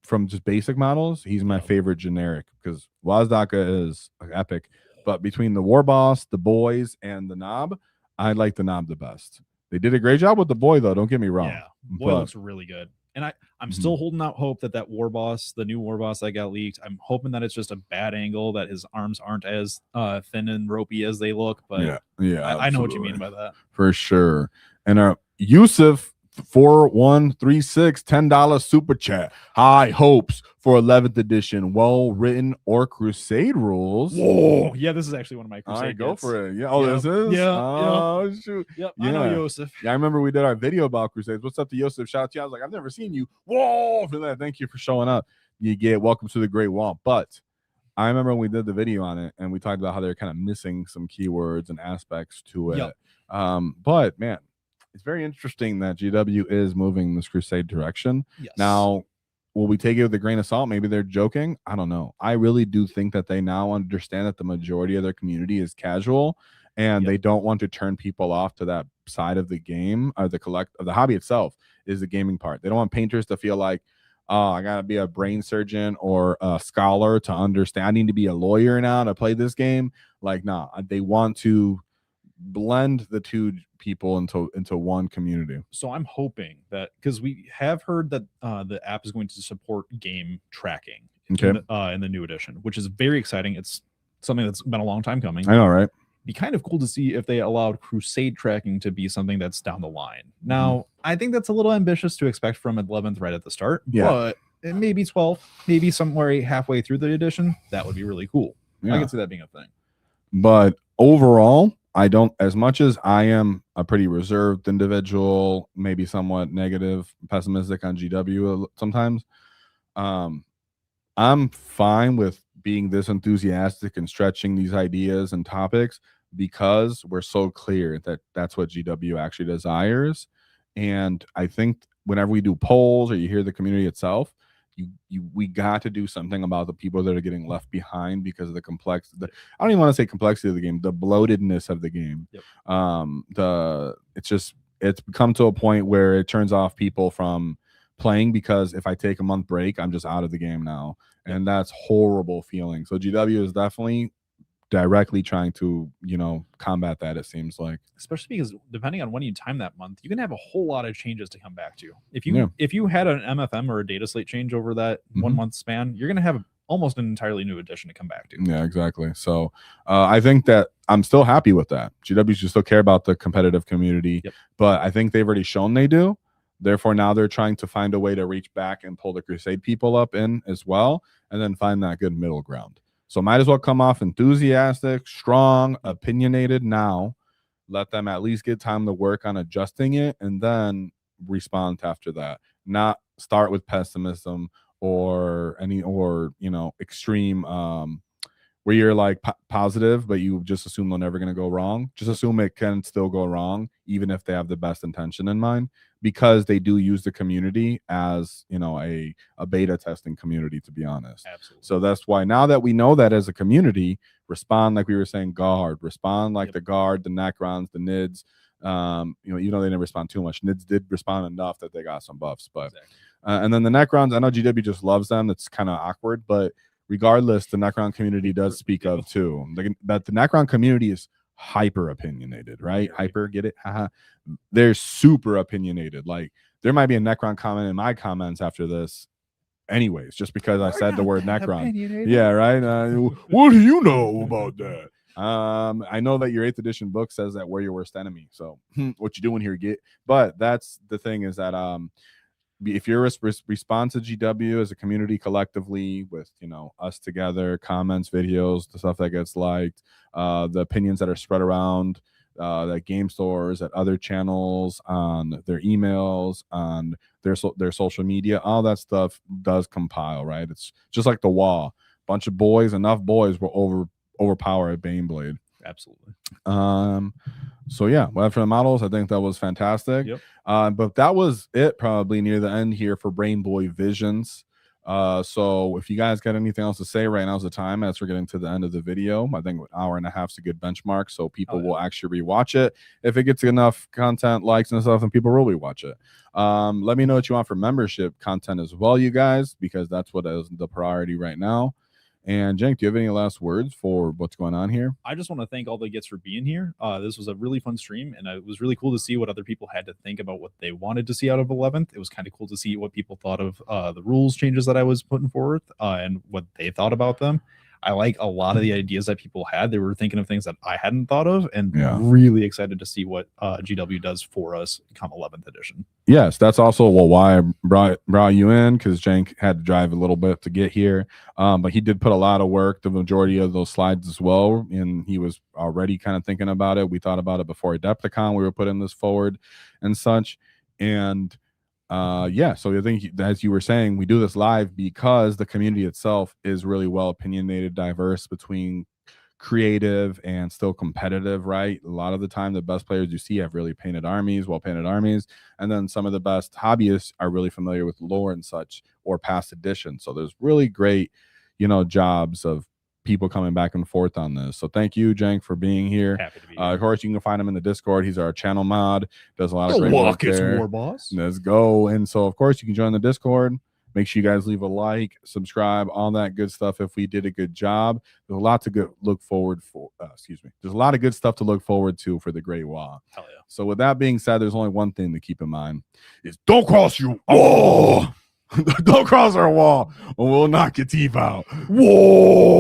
from just basic models. He's my favorite generic because WAAAGH is epic. But between the War Boss, the boys, and the knob, I like the knob the best. They did a great job with the boy, though. Don't get me wrong. Yeah, boy looks really good. And I'm still holding out hope that War Boss, the new War Boss that got leaked, I'm hoping that it's just a bad angle, that his arms aren't as thin and ropey as they look. But yeah, I know what you mean by that. For sure. And Yusuf 4136 $10 super chat. High hopes for 11th edition. Well written or Crusade rules. Whoa, yeah, this is actually one of my Crusade. All right, go for it. Yeah. Oh, this is. Yeah. Oh shoot. Yep. Yeah. I know Yosef. Yeah, I remember we did our video about Crusades. What's up to Yosef? Shout out to you. I was like, I've never seen you. Whoa, for that. Thank you for showing up. You get welcome to the Great Wall. But I remember when we did the video on it and we talked about how they're kind of missing some keywords and aspects to it. Yep. But man, it's very interesting that GW is moving this Crusade direction. Yes. Now, will we take it with a grain of salt? Maybe they're joking. I don't know. I really do think that they now understand that the majority of their community is casual, and they don't want to turn people off to that side of the game, or the hobby itself is the gaming part. They don't want painters to feel like, oh, I gotta be a brain surgeon or a scholar to understand. I need to be a lawyer now to play this game. Like, nah, they want to blend the two people into one community. So I'm hoping that, because we have heard that the app is going to support game tracking in the new edition, which is very exciting. It's something that's been a long time coming. I know, right? Be kind of cool to see if they allowed Crusade tracking to be something that's down the line. Now, I think that's a little ambitious to expect from 11th right at the start, but maybe 12th, maybe somewhere halfway through the edition, that would be really cool. I can see that being a thing. But overall, I don't, as much as I am a pretty reserved individual, maybe somewhat negative, pessimistic on GW sometimes, I'm fine with being this enthusiastic and stretching these ideas and topics because we're so clear that that's what GW actually desires. And I think whenever we do polls or you hear the community itself, we got to do something about the people that are getting left behind because of the I don't even want to say complexity of the game, the bloatedness of the game. It's become to a point where it turns off people from playing, because if I take a month break, I'm just out of the game now, and that's horrible feeling. So GW is definitely directly trying to, combat that, it seems like. Especially because depending on when you time that month, you can have a whole lot of changes to come back to. If you had an MFM or a data slate change over that 1 month span, you're going to have almost an entirely new edition to come back to. Yeah, exactly. So I think that I'm still happy with that. GWs just still care about the competitive community, but I think they've already shown they do. Therefore, now they're trying to find a way to reach back and pull the Crusade people up in as well, and then find that good middle ground. So might as well come off enthusiastic, strong, opinionated now. Let them at least get time to work on adjusting it, and then respond after that. Not start with pessimism or extreme where you're like positive, but you just assume they're never going to go wrong. Just assume it can still go wrong, even if they have the best intention in mind, because they do use the community as, a beta testing community, to be honest. Absolutely. So that's why now that we know that as a community, respond like we were saying, guard, respond like the guard, the Necrons, the Nids. Even though they didn't respond too much, Nids did respond enough that they got some buffs. But and then the Necrons, I know GW just loves them. It's kind of awkward, but regardless, the Necron community does speak of too. That the Necron community is hyper opinionated, right? Hyper, get it? They're super opinionated. Like, there might be a Necron comment in my comments after this anyways, just because I said the word Necron. Yeah, right? What do you know about that? I know that your 8th edition book says that we're your worst enemy. So what you doing here, git? But that's the thing, is that if you're respond to GW as a community collectively with, us together, comments, videos, the stuff that gets liked, the opinions that are spread around at game stores, at other channels, on their emails, on their social media, all that stuff does compile, right? It's just like the WAAAGH. Bunch of boys, enough boys will overpower a Baneblade. Absolutely. So yeah, well, for the models, I think that was fantastic. But that was it probably near the end here for Brain Boy Visions. So if you guys got anything else to say, right now's the time, as we're getting to the end of the video. I think an hour and a half is a good benchmark, so people will actually rewatch it. If it gets enough content, likes and stuff, then people will rewatch it. Let me know what you want for membership content as well, you guys, because that's what is the priority right now. And Jenk, do you have any last words for what's going on here? I just want to thank all the guests for being here. This was a really fun stream, and it was really cool to see what other people had to think about what they wanted to see out of 11th. It was kind of cool to see what people thought of the rules changes that I was putting forth and what they thought about them. I like a lot of the ideas that people had. They were thinking of things that I hadn't thought of, and really excited to see what GW does for us come 11th edition. Yes, that's also why I brought you in, because Jenk had to drive a little bit to get here. But he did put a lot of work, the majority of those slides as well, and he was already kind of thinking about it. We thought about it before Adepticon. We were putting this forward and such. And yeah, so I think, as you were saying, we do this live because the community itself is really well opinionated, diverse between creative and still competitive, right? A lot of the time, the best players you see have really painted armies, well-painted armies, and then some of the best hobbyists are really familiar with lore and such, or past editions. So there's really great, jobs of people coming back and forth on this. So thank you, Jenk, for being here. Happy to be here. Of course, you can find him in the Discord. He's our channel mod, does a lot of great work there. War boss. Let's go. And so, of course, you can join the Discord. Make sure you guys leave a like, subscribe, all that good stuff. If we did a good job, there's a lot to look forward for. There's a lot of good stuff to look forward to for the Great WAAAGH. Hell yeah. So with that being said, there's only one thing to keep in mind: is don't cross your wall. Don't cross our wall, or we'll knock your teeth out. Whoa.